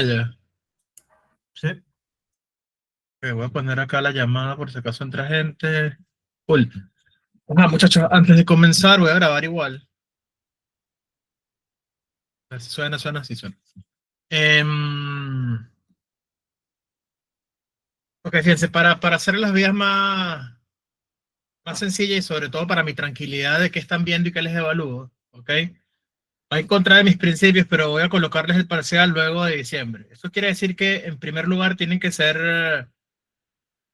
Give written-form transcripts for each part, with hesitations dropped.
Ya. Sí. Voy a poner acá la llamada por si acaso entra gente. Cool. Muchachos, antes de comenzar voy a grabar igual. A ver si suena, sí suena. Ok, fíjense, para hacer las vías más sencillas y sobre todo para mi tranquilidad de qué están viendo y qué les evalúo, ¿ok? Va en contra de mis principios, pero voy a colocarles el parcial luego de diciembre. Eso quiere decir que, en primer lugar, tienen que ser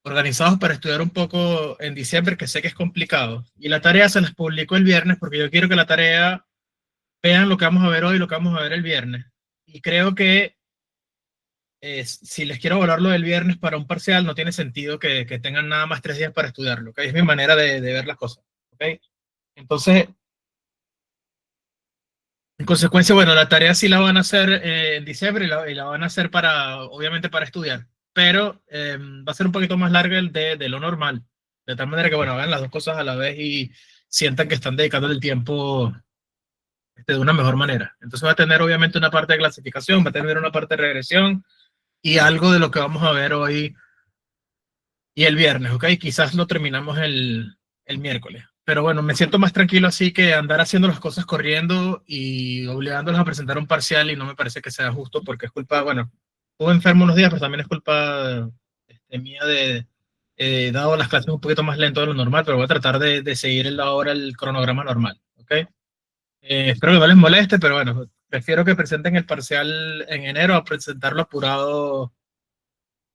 organizados para estudiar un poco en diciembre, que sé que es complicado. Y la tarea se las publico el viernes porque yo quiero que la tarea vean lo que vamos a ver hoy y lo que vamos a ver el viernes. Y creo que si les quiero evaluar lo del viernes para un parcial, no tiene sentido que tengan nada más 3 días para estudiarlo, ¿ok? Es mi manera de ver las cosas, ¿ok? Entonces, en consecuencia, bueno, la tarea sí la van a hacer en diciembre y la van a hacer obviamente para estudiar, pero va a ser un poquito más larga de lo normal, de tal manera que, bueno, hagan las dos cosas a la vez y sientan que están dedicando el tiempo de una mejor manera. Entonces va a tener obviamente una parte de clasificación, va a tener una parte de regresión y algo de lo que vamos a ver hoy y el viernes, ¿ok? Quizás lo terminamos el miércoles. Pero bueno, me siento más tranquilo así que andar haciendo las cosas corriendo y obligándolos a presentar un parcial y no me parece que sea justo porque es culpa, bueno, estuve enfermo unos días, pero también es culpa mía de dado las clases un poquito más lento de lo normal, pero voy a tratar de seguir ahora el cronograma normal, ¿ok? Espero que no les moleste, pero bueno, prefiero que presenten el parcial en enero a presentarlo apurado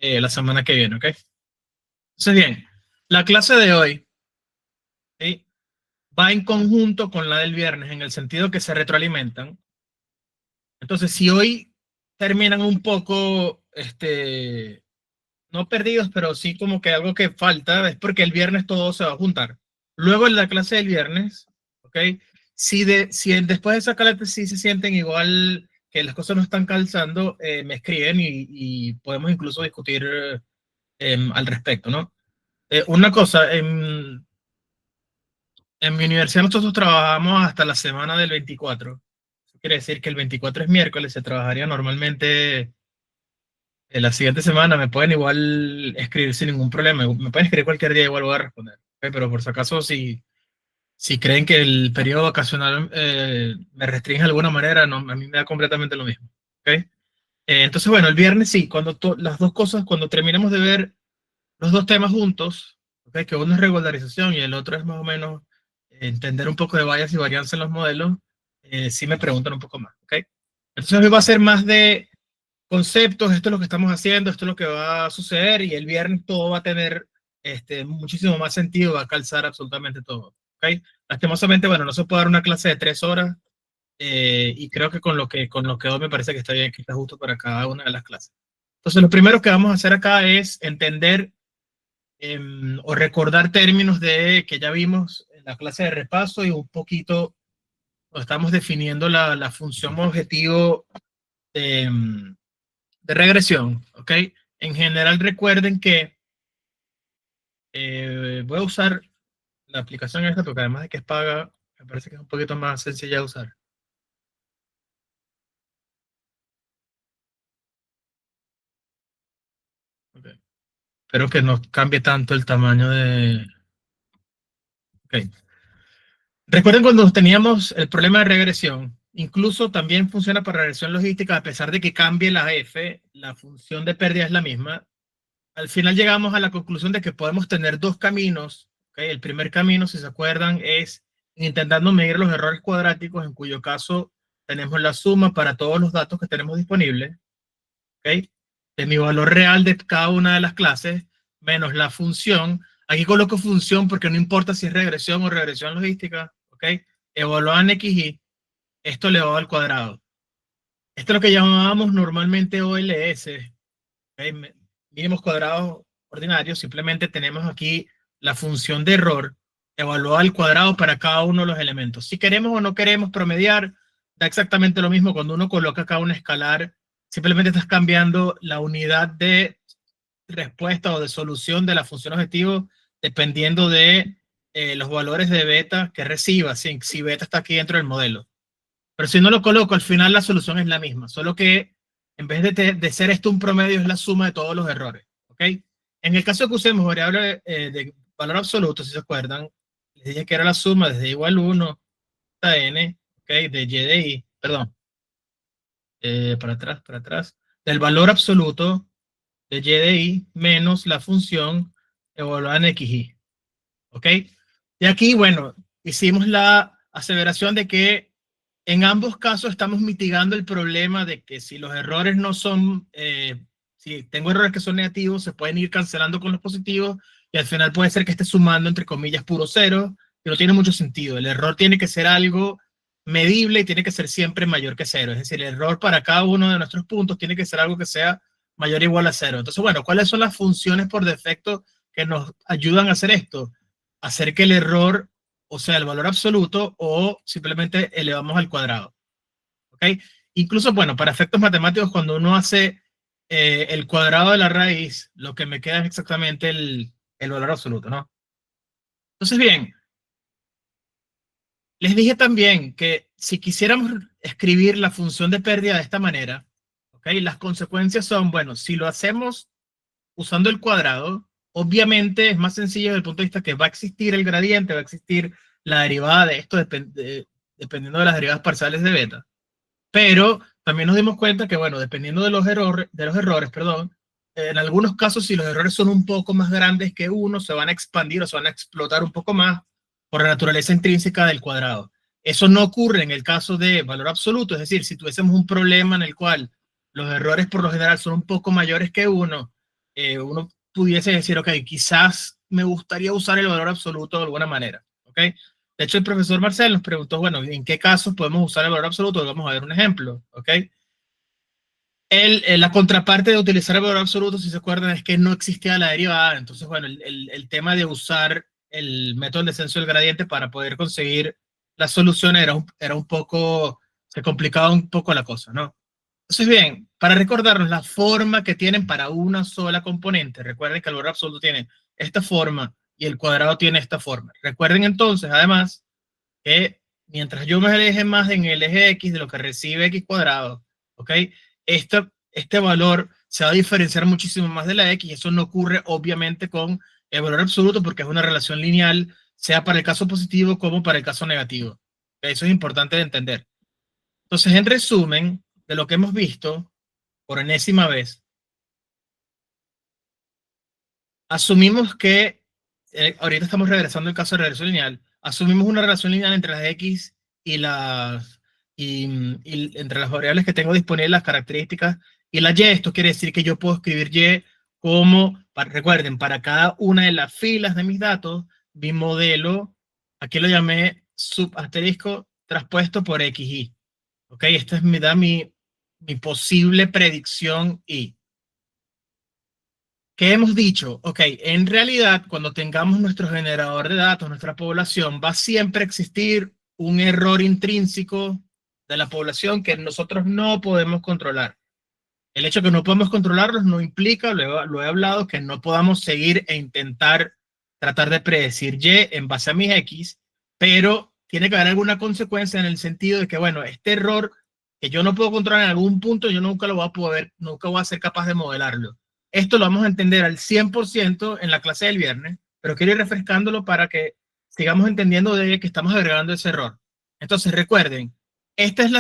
la semana que viene, ¿ok? Entonces, bien, la clase de hoy, ¿sí?, va en conjunto con la del viernes, en el sentido que se retroalimentan. Entonces, si hoy terminan un poco, no perdidos, pero sí como que algo que falta, es porque el viernes todo se va a juntar. Luego en la clase del viernes, ¿ok? Si después de esa clase sí se sienten igual que las cosas no están calzando, me escriben y podemos incluso discutir al respecto, ¿no? Una cosa, en mi universidad nosotros trabajamos hasta la semana del 24. Eso quiere decir que el 24 es miércoles, se trabajaría normalmente la siguiente semana. Me pueden igual escribir sin ningún problema. Me pueden escribir cualquier día, igual voy a responder. ¿Ok? Pero por si acaso, si creen que el periodo vacacional me restringe de alguna manera, no, a mí me da completamente lo mismo. ¿Ok? Entonces, bueno, el viernes sí, cuando las dos cosas, cuando terminemos de ver los dos temas juntos, ¿okay?, que uno es regularización y el otro es más o menos entender un poco de bias y varianza en los modelos, sí me preguntan un poco más, ¿ok? Entonces hoy va a ser más de conceptos, esto es lo que estamos haciendo, esto es lo que va a suceder, y el viernes todo va a tener muchísimo más sentido, va a calzar absolutamente todo, ¿ok? Lastimosamente, bueno, no se puede dar una clase de 3 horas, y creo que con lo que hoy me parece que está bien, que está justo para cada una de las clases. Entonces, lo primero que vamos a hacer acá es entender o recordar términos que ya vimos en la clase de repaso y un poquito estamos definiendo la función objetivo de regresión, ¿ok? En general recuerden que voy a usar la aplicación esta porque además de que es paga, me parece que es un poquito más sencilla de usar. Okay. Espero que no cambie tanto el tamaño de... Okay. Recuerden cuando teníamos el problema de regresión, incluso también funciona para regresión logística, a pesar de que cambie la F, la función de pérdida es la misma. Al final llegamos a la conclusión de que podemos tener dos caminos, ¿okay? El primer camino, si se acuerdan, es intentando medir los errores cuadráticos, en cuyo caso tenemos la suma para todos los datos que tenemos disponibles, ¿okay?, de mi valor real de cada una de las clases, menos la función. Aquí coloco función porque no importa si es regresión o regresión logística, ¿ok? Evaluaban XY, esto elevado al cuadrado. Esto es lo que llamábamos normalmente OLS, ¿okay? Mínimos cuadrados ordinarios. Simplemente tenemos aquí la función de error evaluada al cuadrado para cada uno de los elementos. Si queremos o no queremos promediar, da exactamente lo mismo. Cuando uno coloca acá un escalar, simplemente estás cambiando la unidad de respuesta o de solución de la función objetivo dependiendo de los valores de beta que reciba, si beta está aquí dentro del modelo. Pero si no lo coloco, al final la solución es la misma, solo que en vez de ser esto un promedio, es la suma de todos los errores. ¿Ok? En el caso que usemos variable de valor absoluto, si se acuerdan, les dije que era la suma desde igual 1 hasta n, ¿ok? De y de i, perdón, para atrás, del valor absoluto de y de i menos la función evaluada en xy. ¿Ok? Y aquí, bueno, hicimos la aseveración de que en ambos casos estamos mitigando el problema de que si los errores no son, si tengo errores que son negativos, se pueden ir cancelando con los positivos y al final puede ser que esté sumando, entre comillas, puro cero, que no tiene mucho sentido. El error tiene que ser algo medible y tiene que ser siempre mayor que cero. Es decir, el error para cada uno de nuestros puntos tiene que ser algo que sea mayor o igual a cero. Entonces, bueno, ¿cuáles son las funciones por defecto que nos ayudan a hacer esto? Hacer que el error, o sea, el valor absoluto, o simplemente elevamos al cuadrado. ¿Ok? Incluso, bueno, para efectos matemáticos, cuando uno hace el cuadrado de la raíz, lo que me queda es exactamente el valor absoluto, ¿no? Entonces, bien, les dije también que si quisiéramos escribir la función de pérdida de esta manera, ¿ok? Las consecuencias son, bueno, si lo hacemos usando el cuadrado, obviamente es más sencillo desde el punto de vista que va a existir el gradiente, va a existir la derivada de esto dependiendo de las derivadas parciales de beta. Pero también nos dimos cuenta que, bueno, dependiendo de los errores, perdón, en algunos casos, si los errores son un poco más grandes que uno, se van a expandir o se van a explotar un poco más por la naturaleza intrínseca del cuadrado. Eso no ocurre en el caso de valor absoluto, es decir, si tuviésemos un problema en el cual los errores por lo general son un poco mayores que uno, uno pudiese decir, ok, quizás me gustaría usar el valor absoluto de alguna manera, ok. De hecho, el profesor Marcel nos preguntó, bueno, ¿en qué casos podemos usar el valor absoluto? Vamos a ver un ejemplo, ¿ok? La contraparte de utilizar el valor absoluto, si se acuerdan, es que no existía la derivada. Entonces, bueno, el tema de usar el método del descenso del gradiente para poder conseguir la solución era un poco, se complicaba un poco la cosa, ¿no? Entonces, bien, para recordarnos la forma que tienen para una sola componente, recuerden que el valor absoluto tiene esta forma y el cuadrado tiene esta forma. Recuerden entonces, además, que mientras yo me aleje más en el eje X de lo que recibe X cuadrado, ¿ok? Este valor se va a diferenciar muchísimo más de la X y eso no ocurre obviamente con el valor absoluto porque es una relación lineal, sea para el caso positivo como para el caso negativo. Eso es importante de entender. Entonces, en resumen de lo que hemos visto, por enésima vez, asumimos que, ahorita estamos regresando al caso de regresión lineal, asumimos una relación lineal entre las X y y entre las variables que tengo disponibles, las características, y la Y. Esto quiere decir que yo puedo escribir Y como, recuerden, para cada una de las filas de mis datos, mi modelo, aquí lo llamé subasterisco traspuesto por XY. ¿Ok? Esta es mi posible predicción Y. ¿Qué hemos dicho? Ok, en realidad, cuando tengamos nuestro generador de datos, nuestra población, va a siempre existir un error intrínseco de la población que nosotros no podemos controlar. El hecho de que no podemos controlarlos no implica, lo he hablado, que no podamos seguir e intentar tratar de predecir Y en base a mis X, pero tiene que haber alguna consecuencia en el sentido de que, bueno, este error que yo no puedo controlar en algún punto, yo nunca lo voy a poder, nunca voy a ser capaz de modelarlo. Esto lo vamos a entender al 100% en la clase del viernes, pero quiero ir refrescándolo para que sigamos entendiendo de que estamos agregando ese error. Entonces, recuerden, esta es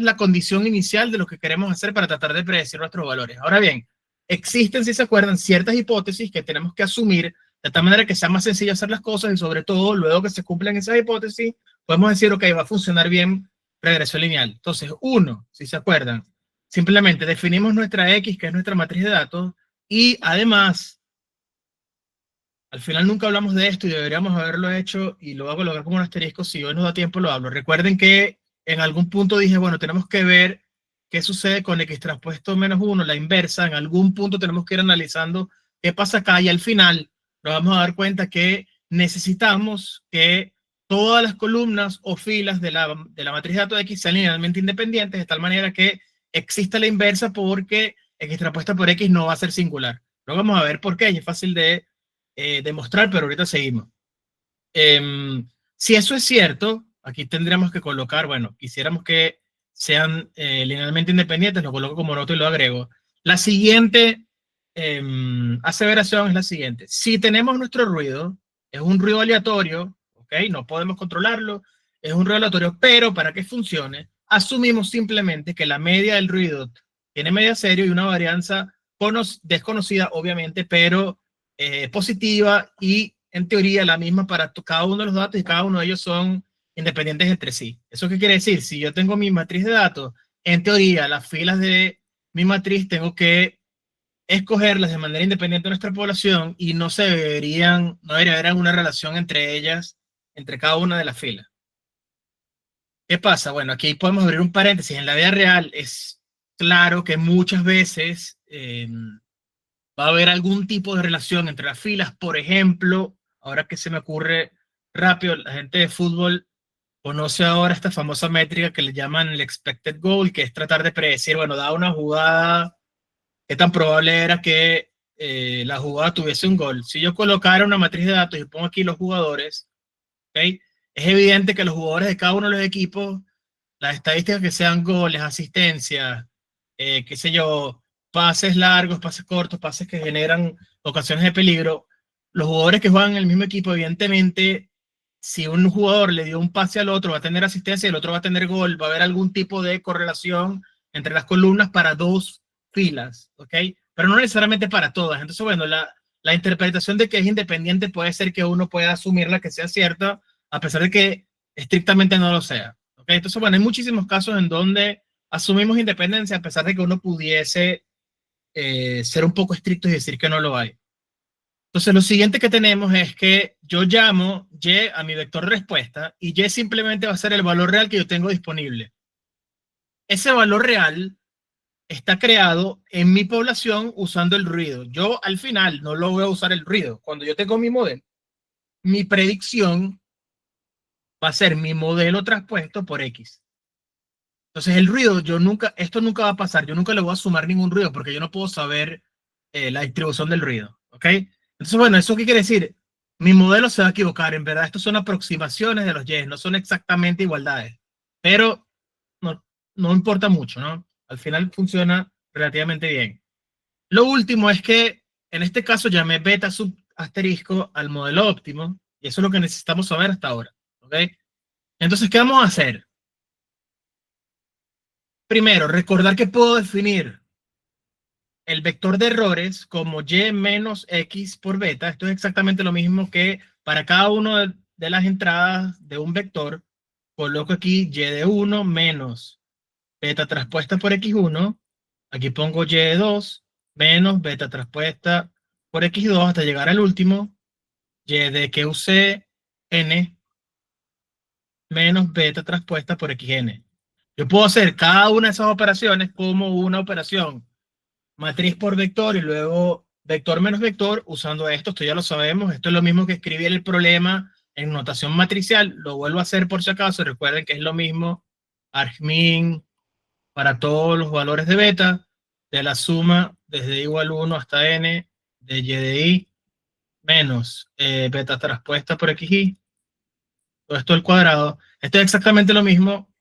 la condición inicial de lo que queremos hacer para tratar de predecir nuestros valores. Ahora bien, existen, si se acuerdan, ciertas hipótesis que tenemos que asumir de tal manera que sea más sencillo hacer las cosas y sobre todo, luego que se cumplan esas hipótesis, podemos decir, ok, va a funcionar bien regresión lineal. Entonces, uno, si se acuerdan, simplemente definimos nuestra X, que es nuestra matriz de datos, y además, al final nunca hablamos de esto y deberíamos haberlo hecho y lo voy a colocar como un asterisco. Si hoy nos da tiempo lo hablo. Recuerden que en algún punto dije, bueno, tenemos que ver qué sucede con X traspuesto menos 1, la inversa. En algún punto tenemos que ir analizando qué pasa acá y al final nos vamos a dar cuenta que necesitamos que todas las columnas o filas de la matriz de datos de X sean linealmente independientes de tal manera que exista la inversa porque X traspuesta por X no va a ser singular. Luego vamos a ver por qué y es fácil de demostrar, pero ahorita seguimos. Si eso es cierto, aquí tendríamos que colocar, bueno, quisiéramos que sean linealmente independientes, lo coloco como nota y lo agrego. La siguiente aseveración es la siguiente. Si tenemos nuestro ruido, es un ruido aleatorio, ¿ok? No podemos controlarlo, es un ruido aleatorio, pero para que funcione, asumimos simplemente que la media del ruido tiene media cero y una varianza desconocida, obviamente, pero positiva y en teoría la misma para cada uno de los datos y cada uno de ellos son independientes entre sí. ¿Eso qué quiere decir? Si yo tengo mi matriz de datos, en teoría las filas de mi matriz tengo que escogerlas de manera independiente de nuestra población y no debería haber una relación entre ellas, entre cada una de las filas. ¿Qué pasa? Bueno, aquí podemos abrir un paréntesis. En la vida real es claro que muchas veces va a haber algún tipo de relación entre las filas. Por ejemplo, ahora que se me ocurre rápido, la gente de fútbol conoce ahora esta famosa métrica que le llaman el expected goal, que es tratar de predecir, bueno, dada una jugada, qué tan probable era que la jugada tuviese un gol. Si yo colocara una matriz de datos y pongo aquí los jugadores, ¿okay? Es evidente que los jugadores de cada uno de los equipos, las estadísticas que sean goles, asistencias, qué sé yo, pases largos, pases cortos, pases que generan ocasiones de peligro, los jugadores que juegan en el mismo equipo, evidentemente, si un jugador le dio un pase al otro, va a tener asistencia y el otro va a tener gol, va a haber algún tipo de correlación entre las columnas para dos filas, ¿ok? Pero no necesariamente para todas. Entonces, bueno, la interpretación de que es independiente puede ser que uno pueda asumirla que sea cierta, a pesar de que estrictamente no lo sea. ¿Okay? Entonces, bueno, hay muchísimos casos en donde asumimos independencia a pesar de que uno pudiese ser un poco estricto y decir que no lo hay. Entonces, lo siguiente que tenemos es que yo llamo Y a mi vector de respuesta y Y simplemente va a ser el valor real que yo tengo disponible. Ese valor real está creado en mi población usando el ruido. Yo al final no lo voy a usar el ruido. Cuando yo tengo mi modelo, mi predicción va a ser mi modelo traspuesto por X. Entonces el ruido, esto nunca va a pasar, yo nunca le voy a sumar ningún ruido porque yo no puedo saber la distribución del ruido, ¿ok? Entonces, bueno, ¿eso qué quiere decir? Mi modelo se va a equivocar, en verdad, estos son aproximaciones de los Y, no son exactamente igualdades, pero no importa mucho, ¿no? Al final funciona relativamente bien. Lo último es que en este caso llamé beta sub asterisco al modelo óptimo y eso es lo que necesitamos saber hasta ahora, ¿ok? Entonces, ¿qué vamos a hacer? Primero, recordar que puedo definir el vector de errores como y menos x por beta. Esto es exactamente lo mismo que para cada una de las entradas de un vector, coloco aquí y de 1 menos beta traspuesta por x1. Aquí pongo y de 2 menos beta traspuesta por x2 hasta llegar al último, y de QC n menos beta traspuesta por xn. Yo puedo hacer cada una de esas operaciones como una operación matriz por vector y luego vector menos vector usando esto ya lo sabemos. Esto es lo mismo que escribir el problema en notación matricial. Lo vuelvo a hacer por si acaso. Recuerden que es lo mismo argmin para todos los valores de beta de la suma desde igual 1 hasta n de y de i menos beta traspuesta por xi. Todo esto al cuadrado. Esto es exactamente lo mismo.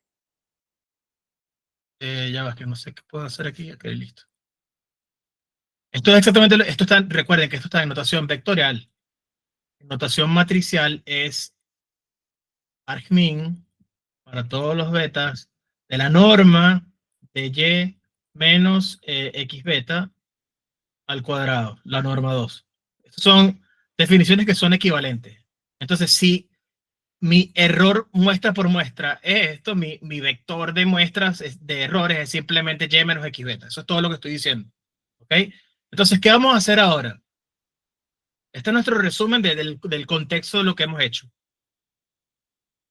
Ya va, que no sé qué puedo hacer aquí. Ok, listo. Esto es exactamente, recuerden que esto está en notación vectorial. En notación matricial es argmin para todos los betas de la norma de y menos x beta al cuadrado, la norma 2. Estas son definiciones que son equivalentes. Entonces, si mi error muestra por muestra es esto, mi vector de muestras de errores es simplemente y menos x beta. Eso es todo lo que estoy diciendo. ¿Ok? Entonces, ¿qué vamos a hacer ahora? Este es nuestro resumen del contexto de lo que hemos hecho.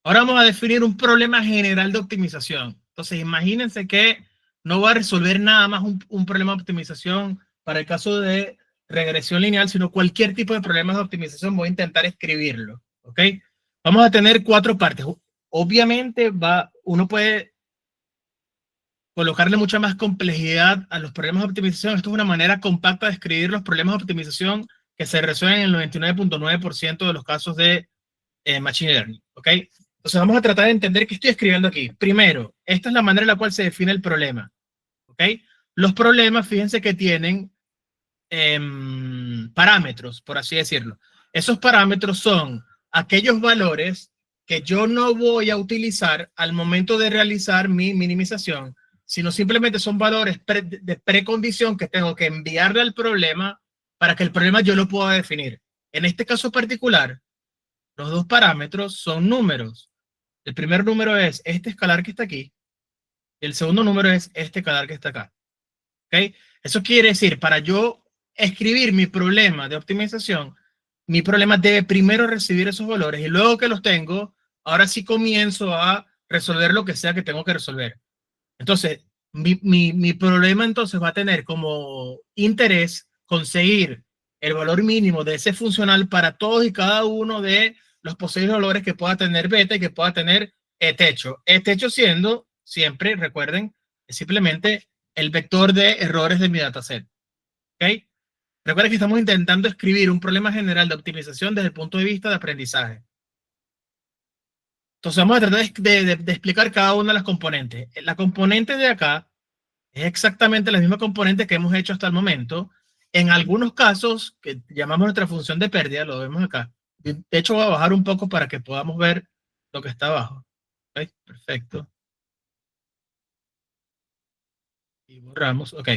Ahora vamos a definir un problema general de optimización. Entonces, imagínense que no va a resolver nada más un problema de optimización para el caso de regresión lineal, sino cualquier tipo de problemas de optimización. Voy a intentar escribirlo. ¿Ok? Vamos a tener 4 partes. Obviamente, uno puede colocarle mucha más complejidad a los problemas de optimización. Esto es una manera compacta de escribir los problemas de optimización que se resuelven en el 99.9% de los casos de Machine Learning. ¿Ok? Entonces vamos a tratar de entender qué estoy escribiendo aquí. Primero, esta es la manera en la cual se define el problema. ¿Ok? Los problemas, fíjense que tienen parámetros, por así decirlo. Esos parámetros son aquellos valores que yo no voy a utilizar al momento de realizar mi minimización, sino simplemente son valores de precondición que tengo que enviarle al problema para que el problema yo lo pueda definir. En este caso particular, los dos parámetros son números. El primer número es este escalar que está aquí y el segundo número es este escalar que está acá. ¿Ok? Eso quiere decir, para yo escribir mi problema de optimización, mi problema debe primero recibir esos valores y luego que los tengo, ahora sí comienzo a resolver lo que sea que tengo que resolver. Entonces, mi problema entonces va a tener como interés conseguir el valor mínimo de ese funcional para todos y cada uno de los posibles valores que pueda tener beta y que pueda tener techo. Techo siendo, siempre, recuerden, es simplemente el vector de errores de mi dataset. ¿Ok? Recuerden que estamos intentando escribir un problema general de optimización desde el punto de vista de aprendizaje. Entonces vamos a tratar de explicar cada una de las componentes. La componente de acá es exactamente la misma componente que hemos hecho hasta el momento. En algunos casos, que llamamos nuestra función de pérdida, lo vemos acá. De hecho, voy a bajar un poco para que podamos ver lo que está abajo. ¿Ok? Perfecto. Y borramos. Ok.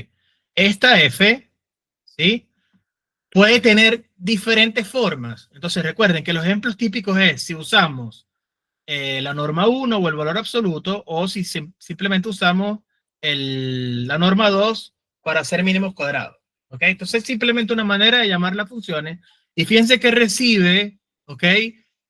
Esta F, ¿sí? Puede tener diferentes formas. Entonces recuerden que los ejemplos típicos es si usamos la norma 1 o el valor absoluto, o si simplemente usamos la norma 2 para hacer mínimos cuadrados. ¿Ok? Entonces es simplemente una manera de llamar las funciones. Y fíjense que recibe, ¿ok?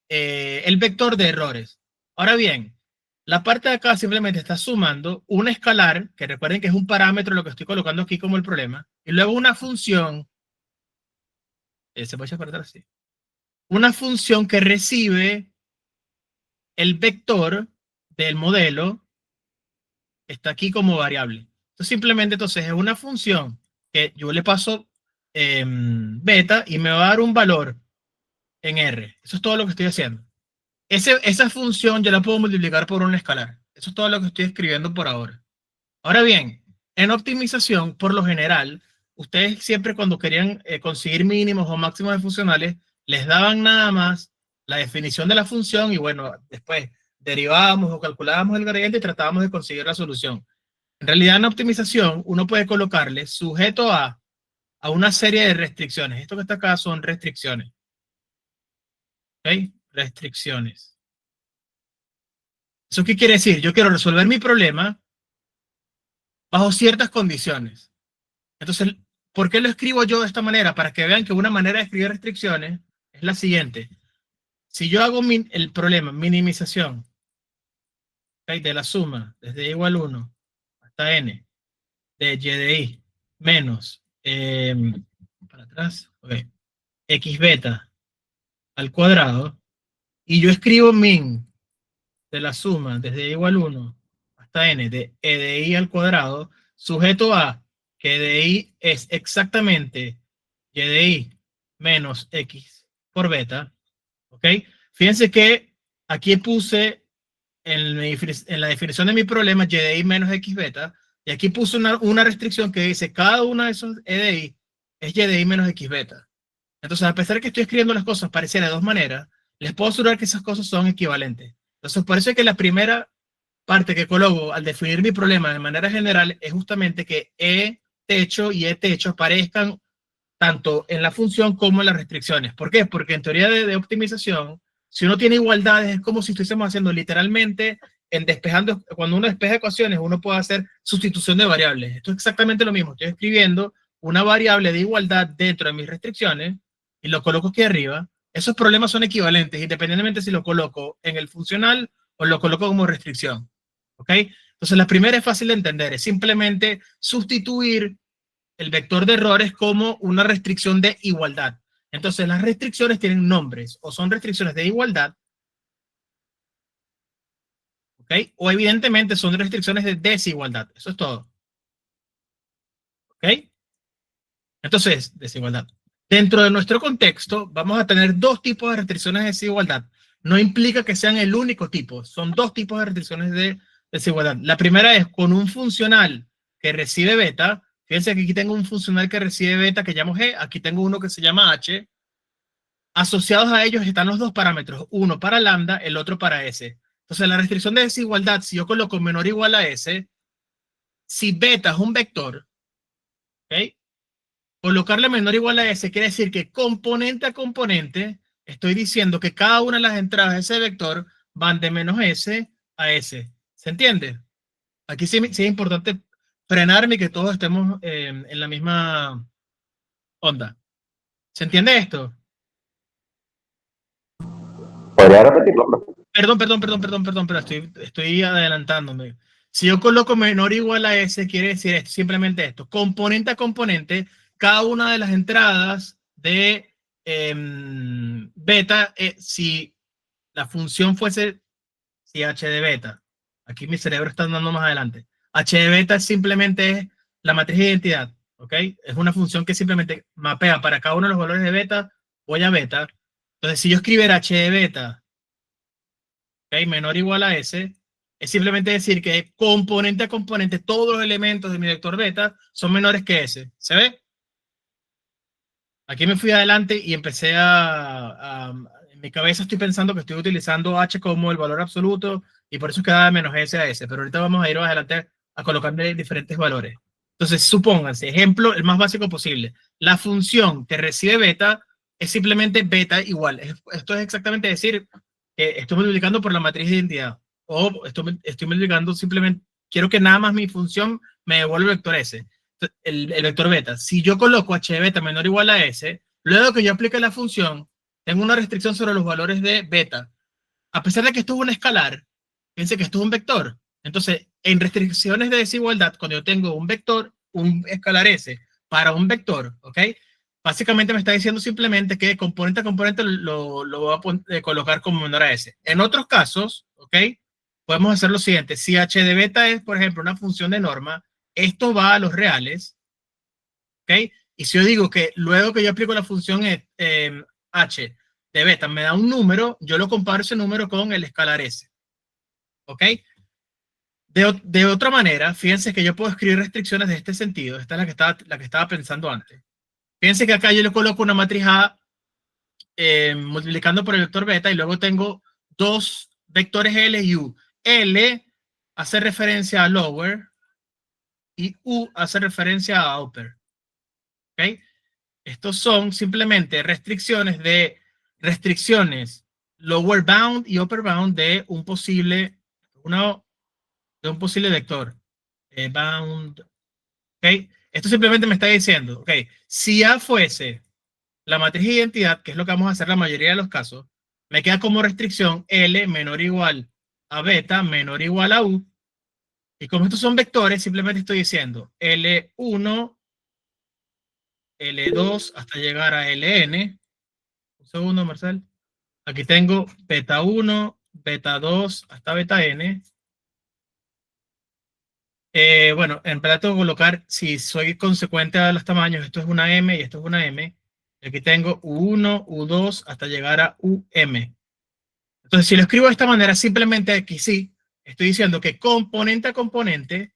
El vector de errores. Ahora bien, la parte de acá simplemente está sumando un escalar, que recuerden que es un parámetro lo que estoy colocando aquí como el problema, y luego una función, se puede echar para atrás, sí. Una función que recibe el vector del modelo, está aquí como variable. Entonces simplemente entonces es una función que yo le paso beta y me va a dar un valor en R. Eso es todo lo que estoy haciendo. Esa función yo la puedo multiplicar por un escalar. Eso es todo lo que estoy escribiendo por ahora. Ahora bien, en optimización, por lo general, ustedes siempre cuando querían conseguir mínimos o máximos de funcionales, les daban nada más la definición de la función y bueno, después derivábamos o calculábamos el gradiente y tratábamos de conseguir la solución. En realidad, en optimización, uno puede colocarle sujeto a una serie de restricciones. Esto que está acá son restricciones. ¿Ok? Restricciones. ¿Eso qué quiere decir? Yo quiero resolver mi problema bajo ciertas condiciones. Entonces, ¿por qué lo escribo yo de esta manera? Para que vean que una manera de escribir restricciones es la siguiente. Si yo hago el problema, minimización, ¿okay? De la suma desde igual 1 hasta n, de y de i, menos, para atrás, okay, x beta al cuadrado, y yo escribo min de la suma desde igual 1 hasta n de e de i al cuadrado, sujeto a que e de i es exactamente y de i menos x por beta, ¿ok? Fíjense que aquí puse en la definición de mi problema y de i menos x beta, y aquí puse una restricción que dice cada una de esos e de i es y de i menos x beta. Entonces, a pesar de que estoy escribiendo las cosas pareciera de dos maneras, les puedo asegurar que esas cosas son equivalentes. Entonces, por eso es que la primera parte que coloco al definir mi problema de manera general es justamente que E techo y E techo aparezcan tanto en la función como en las restricciones. ¿Por qué? Porque en teoría de optimización, si uno tiene igualdades, es como si estuviésemos haciendo literalmente en despejando, cuando uno despeja ecuaciones, uno puede hacer sustitución de variables. Esto es exactamente lo mismo. Estoy escribiendo una variable de igualdad dentro de mis restricciones y lo coloco aquí arriba. Esos problemas son equivalentes, independientemente si lo coloco en el funcional o lo coloco como restricción. ¿Ok? Entonces, la primera es fácil de entender, es simplemente sustituir el vector de errores como una restricción de igualdad. Entonces, las restricciones tienen nombres, o son restricciones de igualdad, ¿ok? O evidentemente son restricciones de desigualdad. Eso es todo. ¿Ok? Entonces, desigualdad. Dentro de nuestro contexto, vamos a tener dos tipos de restricciones de desigualdad. no implica que sean el único tipo. Son dos tipos de restricciones de desigualdad. La primera es con un funcional que recibe beta. Fíjense que aquí tengo un funcional que recibe beta que llamo G. Aquí tengo uno que se llama H. Asociados a ellos están los dos parámetros, uno para lambda, el otro para S. Entonces, la restricción de desigualdad, si yo coloco menor o igual a S, si beta es un vector, ¿ok? Colocarle menor o igual a S quiere decir que componente a componente, estoy diciendo que cada una de las entradas de ese vector van de menos S a S. ¿Se entiende? Aquí sí, sí es importante frenarme y que todos estemos en la misma onda. ¿Se entiende esto? ¿Podría repetirlo? Pero estoy adelantándome. Si yo coloco menor o igual a S, quiere decir esto, simplemente esto. Componente a componente, cada una de las entradas de beta, si la función fuese, si h de beta, aquí mi cerebro está andando más adelante. H de beta simplemente es la matriz de identidad, ¿ok? Es una función que simplemente mapea para cada uno de los valores de beta, voy a beta. Entonces, si yo escribiera h de beta, ¿okay? Menor o igual a S, es simplemente decir que componente a componente, todos los elementos de mi vector beta son menores que S. ¿Se ve? Aquí me fui adelante y empecé en mi cabeza estoy pensando que estoy utilizando H como el valor absoluto y por eso queda menos S a S, pero ahorita vamos a ir más adelante a colocarle diferentes valores. Entonces, supónganse, ejemplo, el más básico posible. La función que recibe beta es simplemente beta igual. Esto es exactamente decir que estoy multiplicando por la matriz de identidad. O estoy multiplicando simplemente, quiero que nada más mi función me devuelva el vector S. El vector beta. Si yo coloco h de beta menor o igual a S, luego que yo aplique la función, tengo una restricción sobre los valores de beta. A pesar de que esto es un escalar, fíjense que esto es un vector. Entonces, en restricciones de desigualdad, cuando yo tengo un vector, un escalar S para un vector, ¿ok? Básicamente me está diciendo simplemente que componente a componente lo voy a colocar como menor a S. En otros casos, ¿ok? Podemos hacer lo siguiente. Si h de beta es, por ejemplo, una función de norma, esto va a los reales, ¿ok? Y si yo digo que luego que yo aplico la función h de beta me da un número, yo lo comparo ese número con el escalar S, ¿ok? De otra manera, fíjense que yo puedo escribir restricciones de este sentido. Esta es la que estaba pensando antes. Fíjense que acá yo le coloco una matriz A multiplicando por el vector beta y luego tengo dos vectores L y U. L hace referencia a lower y U hace referencia a upper. ¿Ok? Estos son simplemente restricciones lower bound y upper bound de un posible vector. Bound. ¿Ok? Esto simplemente me está diciendo, ok, si A fuese la matriz de identidad, que es lo que vamos a hacer la mayoría de los casos, me queda como restricción L menor o igual a beta menor o igual a U. Y como estos son vectores, simplemente estoy diciendo L1, L2 hasta llegar a Ln. Un segundo, Marcel. Aquí tengo beta 1, beta 2 hasta beta n. Bueno, en verdad tengo que colocar, si soy consecuente a los tamaños, esto es una M y esto es una M. Aquí tengo U1, U2 hasta llegar a UM. Entonces, si lo escribo de esta manera, simplemente aquí sí, estoy diciendo que componente a componente,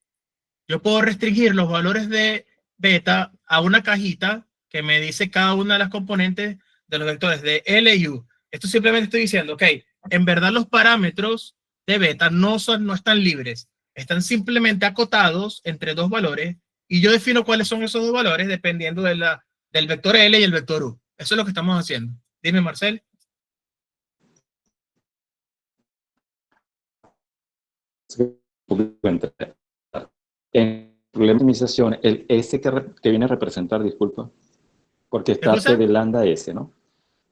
yo puedo restringir los valores de beta a una cajita que me dice cada una de las componentes de los vectores de L y U. Esto simplemente estoy diciendo, ok, en verdad los parámetros de beta no están libres, están simplemente acotados entre dos valores y yo defino cuáles son esos dos valores dependiendo del vector L y el vector U. Eso es lo que estamos haciendo. Dime, Marcel. En problema de optimización, el S que viene a representar, disculpa, porque ¿Qué está T cosa? de lambda S, ¿no?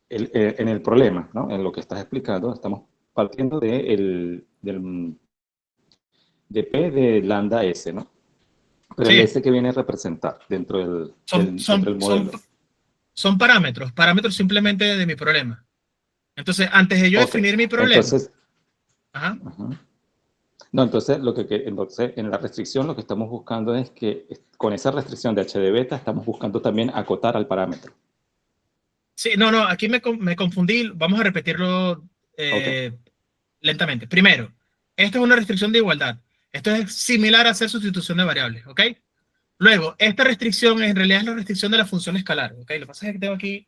En el problema, ¿no? En lo que estás explicando, estamos partiendo de P de lambda S, ¿no? Pero el Sí, S que viene a representar dentro del modelo. son parámetros simplemente de mi problema. Entonces, antes de yo Ok, definir mi problema, entonces, ajá, uh-huh. No, entonces, entonces, en la restricción lo que estamos buscando es que con esa restricción de h de beta estamos buscando también acotar al parámetro. sí, no, aquí me confundí, vamos a repetirlo lentamente. Primero, esto es una restricción de igualdad. Esto es similar a hacer sustitución de variables, ¿ok? Luego, esta restricción en realidad es la restricción de la función escalar, ¿ok? Lo que pasa es que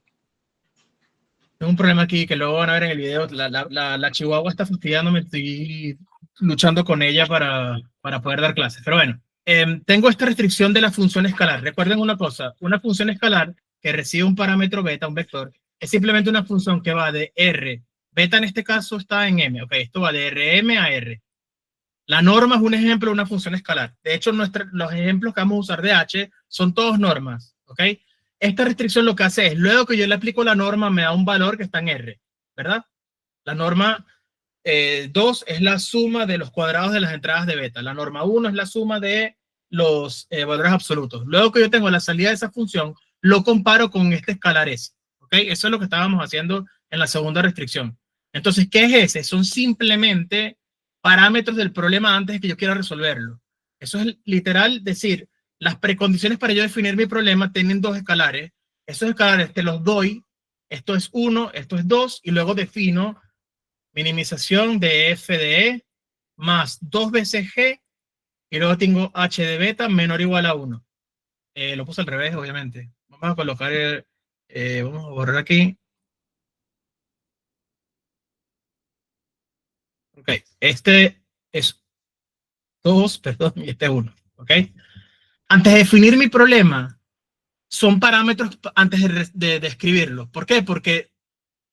tengo un problema aquí que luego van a ver en el video. La chihuahua está fastidiándome, estoy luchando con ella para poder dar clases. Pero bueno, tengo esta restricción de la función escalar. Recuerden una cosa, una función escalar que recibe un parámetro beta, un vector, es simplemente una función que va de R. Beta en este caso está en M, ok, esto va de Rm a R. La norma es un ejemplo de una función escalar. De hecho, los ejemplos que vamos a usar de H son todos normas, ok. Esta restricción lo que hace es, luego que yo le aplico la norma, me da un valor que está en R, ¿verdad? La norma 2 es la suma de los cuadrados de las entradas de beta. La norma 1 es la suma de los valores absolutos. Luego que yo tengo la salida de esa función, lo comparo con este escalar S, ¿ok? Eso es lo que estábamos haciendo en la segunda restricción. Entonces, ¿qué es ese? Son simplemente parámetros del problema antes de que yo quiera resolverlo. Eso es literal decir, las precondiciones para yo definir mi problema tienen dos escalares. Esos escalares te los doy. Esto es 1, esto es 2, y luego defino minimización de f de e más 2 veces g, y luego tengo h de beta menor o igual a 1. Lo puse al revés, obviamente. Vamos a colocar, vamos a borrar aquí. Ok, este es 2, perdón, y este es 1. Ok. Antes de definir mi problema, son parámetros antes de escribirlo. ¿Por qué? Porque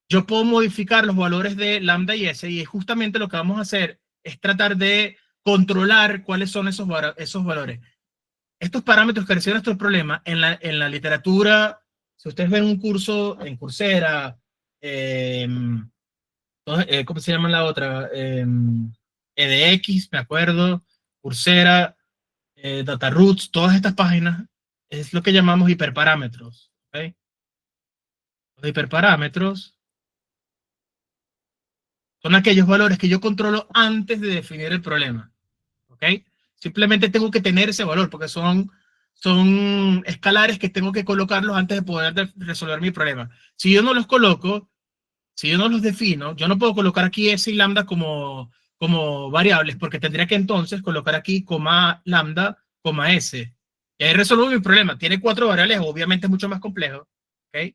yo puedo modificar los valores de lambda y s, y justamente lo que vamos a hacer es tratar de controlar cuáles son esos valores. Estos parámetros que reciben nuestro problema en la literatura, si ustedes ven un curso en Coursera, ¿cómo se llama la otra? EDX, me acuerdo, Coursera, DataRoots, todas estas páginas, es lo que llamamos hiperparámetros. ¿Okay? Los hiperparámetros son aquellos valores que yo controlo antes de definir el problema. ¿Ok? Simplemente tengo que tener ese valor porque son escalares que tengo que colocarlos antes de poder resolver mi problema. Si yo no los coloco, si yo no los defino, yo no puedo colocar aquí S y lambda como variables, porque tendría que entonces colocar aquí coma lambda, coma S. Y ahí resuelvo mi problema. Tiene 4 variables, obviamente es mucho más complejo. ¿Ok?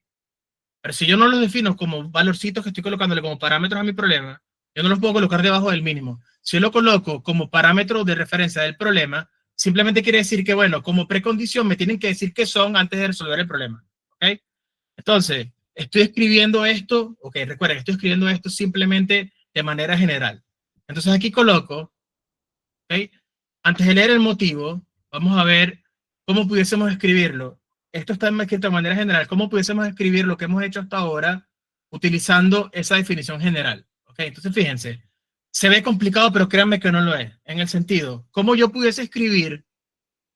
Pero si yo no los defino como valorcitos que estoy colocándole como parámetros a mi problema, yo no los puedo colocar debajo del mínimo. Si yo lo coloco como parámetro de referencia del problema, simplemente quiere decir que, bueno, como precondición me tienen que decir qué son antes de resolver el problema. ¿Ok? Entonces, estoy escribiendo esto, ok, recuerden, estoy escribiendo esto simplemente de manera general. Entonces aquí coloco, ok, antes de leer el motivo, vamos a ver cómo pudiésemos escribirlo. Esto está escrito de manera general. ¿Cómo pudiésemos escribir lo que hemos hecho hasta ahora utilizando esa definición general? Ok, entonces fíjense, se ve complicado, pero créanme que no lo es. En el sentido, ¿cómo yo pudiese escribir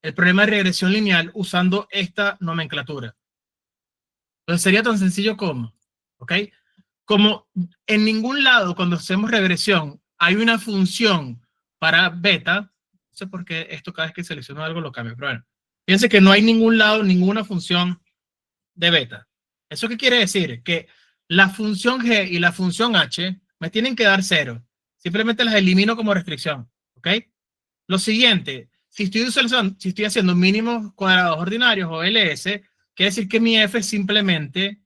el problema de regresión lineal usando esta nomenclatura? Entonces sería tan sencillo como, ¿ok? Como en ningún lado cuando hacemos regresión hay una función para beta, no sé por qué esto cada vez que selecciono algo lo cambio, pero bueno, fíjense que no hay ningún lado ninguna función de beta. ¿Eso qué quiere decir? Que la función g y la función h me tienen que dar 0. Simplemente las elimino como restricción, ¿ok? Lo siguiente, si estoy haciendo mínimos cuadrados ordinarios o LS, quiere decir que mi f es simplemente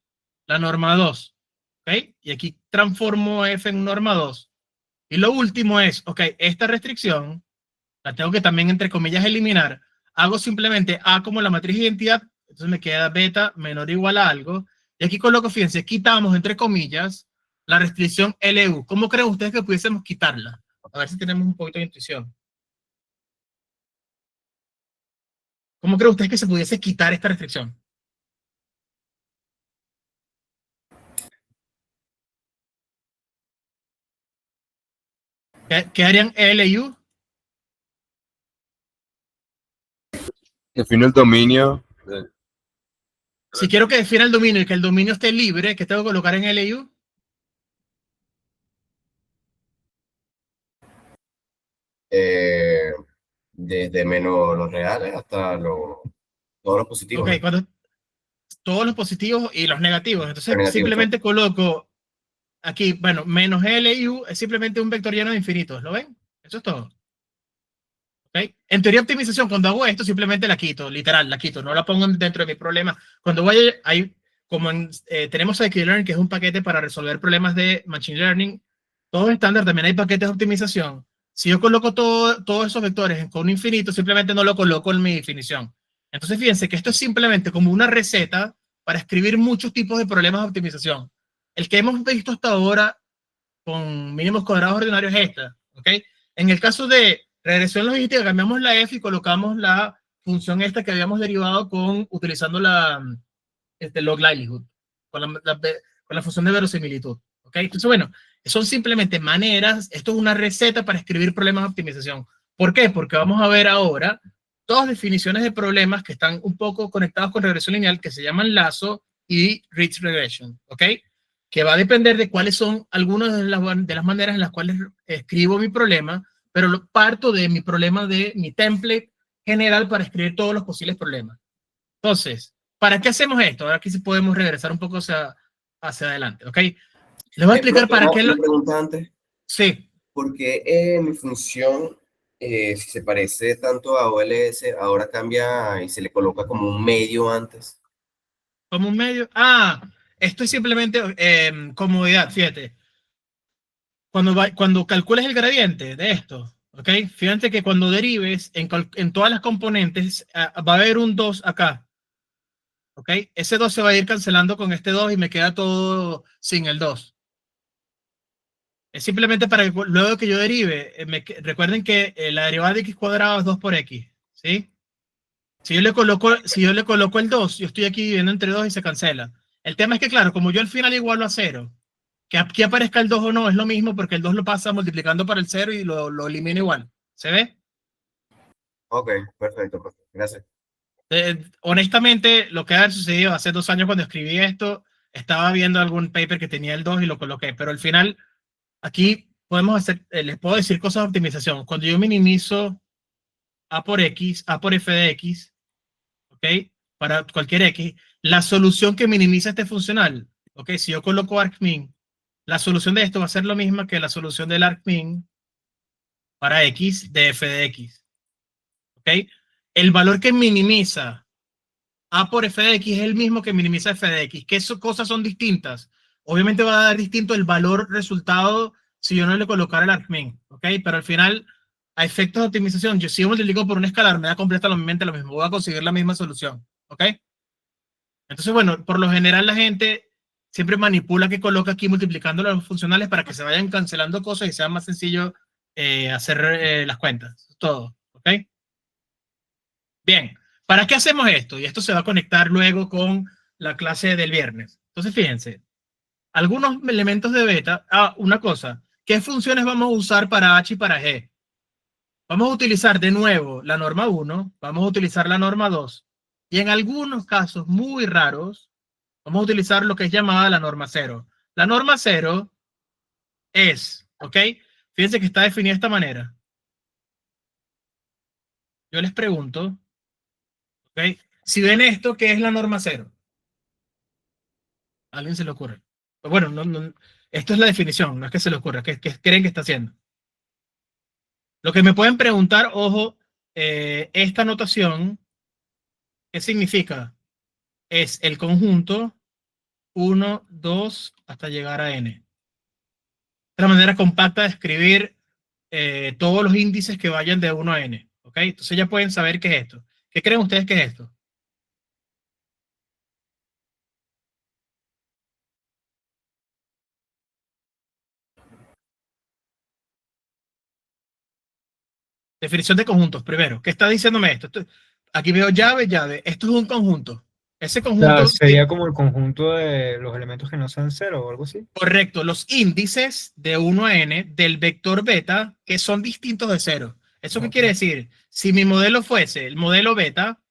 la norma 2. ¿Ok? Y aquí transformo f en norma 2. Y lo último es, ok, esta restricción la tengo que también, entre comillas, eliminar. Hago simplemente A como la matriz de identidad, entonces me queda beta menor o igual a algo. Y aquí coloco, fíjense, quitamos, entre comillas, la restricción LU. ¿Cómo creen ustedes que pudiésemos quitarla? A ver si tenemos un poquito de intuición. ¿Cómo creen ustedes que se pudiese quitar esta restricción? ¿Qué harían LU? Defino el dominio. Si quiero que defina el dominio y que el dominio esté libre, ¿qué tengo que colocar en LU? Desde menos los reales hasta todos los positivos. Ok, ¿no? todos los positivos y los negativos. Entonces Los negativos, simplemente coloco aquí, bueno, menos L y U es simplemente un vector lleno de infinitos, ¿lo ven? Eso es todo. ¿Okay? En teoría optimización, cuando hago esto, simplemente la quito, literal, la quito, no la pongo dentro de mi problema. Cuando voy ahí, como tenemos Scikit-learn, que es un paquete para resolver problemas de Machine Learning, todo estándar, también hay paquetes de optimización. Si yo coloco todos esos vectores con un infinito, simplemente no lo coloco en mi definición. Entonces, fíjense que esto es simplemente como una receta para escribir muchos tipos de problemas de optimización. El que hemos visto hasta ahora con mínimos cuadrados ordinarios es esta, ¿ok? En el caso de regresión logística, cambiamos la f y colocamos la función esta que habíamos derivado utilizando la log livelihood, con la función de verosimilitud, ¿ok? Entonces, bueno, son simplemente maneras, esto es una receta para escribir problemas de optimización. ¿Por qué? Porque vamos a ver ahora dos definiciones de problemas que están un poco conectados con regresión lineal, que se llaman lazo y ridge regression, ¿ok? Que va a depender de cuáles son algunas de las maneras en las cuales escribo mi problema, pero parto de mi problema, de mi template general para escribir todos los posibles problemas. Entonces, ¿para qué hacemos esto? Ahora aquí sí podemos regresar un poco hacia adelante, ¿ok? Les voy a explicar para qué Una pregunta antes. Sí. Porque mi función, si se parece tanto a OLS, ahora cambia y se le coloca como un medio antes. Como un medio. Esto es simplemente comodidad, fíjate. Cuando calcules el gradiente de esto, ¿ok? Fíjate que cuando derives en todas las componentes, va a haber un 2 acá, ¿ok? Ese 2 se va a ir cancelando con este 2 y me queda todo sin el 2. Es simplemente para que luego que yo derive, recuerden que la derivada de x cuadrado es 2 por x, ¿sí? Si yo le coloco el 2, yo estoy aquí viviendo entre 2 y se cancela. El tema es que, claro, como yo al final igualo a 0, que aquí aparezca el 2 o no es lo mismo porque el 2 lo pasa multiplicando por el 0 y lo elimina igual. ¿Se ve? Ok, perfecto, perfecto. Gracias. Honestamente, lo que ha sucedido hace 2 años cuando escribí esto, estaba viendo algún paper que tenía el 2 y lo coloqué, pero al final, aquí podemos hacer, les puedo decir cosas de optimización. Cuando yo minimizo a por x, a por f de x, ¿ok? Para cualquier x, la solución que minimiza este funcional, ¿ok? Si yo coloco argmin, la solución de esto va a ser lo mismo que la solución del argmin para x de f de x, ¿ok? El valor que minimiza a por f de x es el mismo que minimiza f de x. ¿Qué cosas son distintas? Obviamente va a dar distinto el valor resultado si yo no le colocara el argmin, ¿ok? Pero al final, a efectos de optimización, yo si yo multiplico por un escalar, me da completamente lo mismo. Voy a conseguir la misma solución, ¿ok? Entonces, bueno, por lo general la gente siempre manipula que coloca aquí multiplicando los funcionales para que se vayan cancelando cosas y sea más sencillo hacer las cuentas. Todo, ¿ok? Bien, ¿para qué hacemos esto? Y esto se va a conectar luego con la clase del viernes. Entonces, fíjense, algunos elementos de beta. Una cosa, ¿qué funciones vamos a usar para H y para G? Vamos a utilizar de nuevo la norma 1, vamos a utilizar la norma 2, y en algunos casos muy raros, vamos a utilizar lo que es llamada la norma 0. La norma 0 es, ¿ok? Fíjense que está definida de esta manera. Yo les pregunto, ¿ok? Si ven esto, ¿qué es la norma 0? ¿A alguien se le ocurre? Pues bueno, esto es la definición, no es que se le ocurra, ¿qué creen que está haciendo? Lo que me pueden preguntar, ojo, esta notación, ¿qué significa? Es el conjunto 1, 2, hasta llegar a n. Es la manera compacta de escribir todos los índices que vayan de 1 a n. ¿Ok? Entonces ya pueden saber qué es esto. ¿Qué creen ustedes que es esto? Definición de conjuntos, primero. ¿Qué está diciéndome esto? Aquí veo llave, llave. Esto es un conjunto. Ese conjunto... Sería como el conjunto de los elementos que no sean cero o algo así. Correcto. Los índices de 1 a n del vector beta que son distintos de 0. ¿Eso qué quiere decir? Si mi modelo fuese el modelo beta,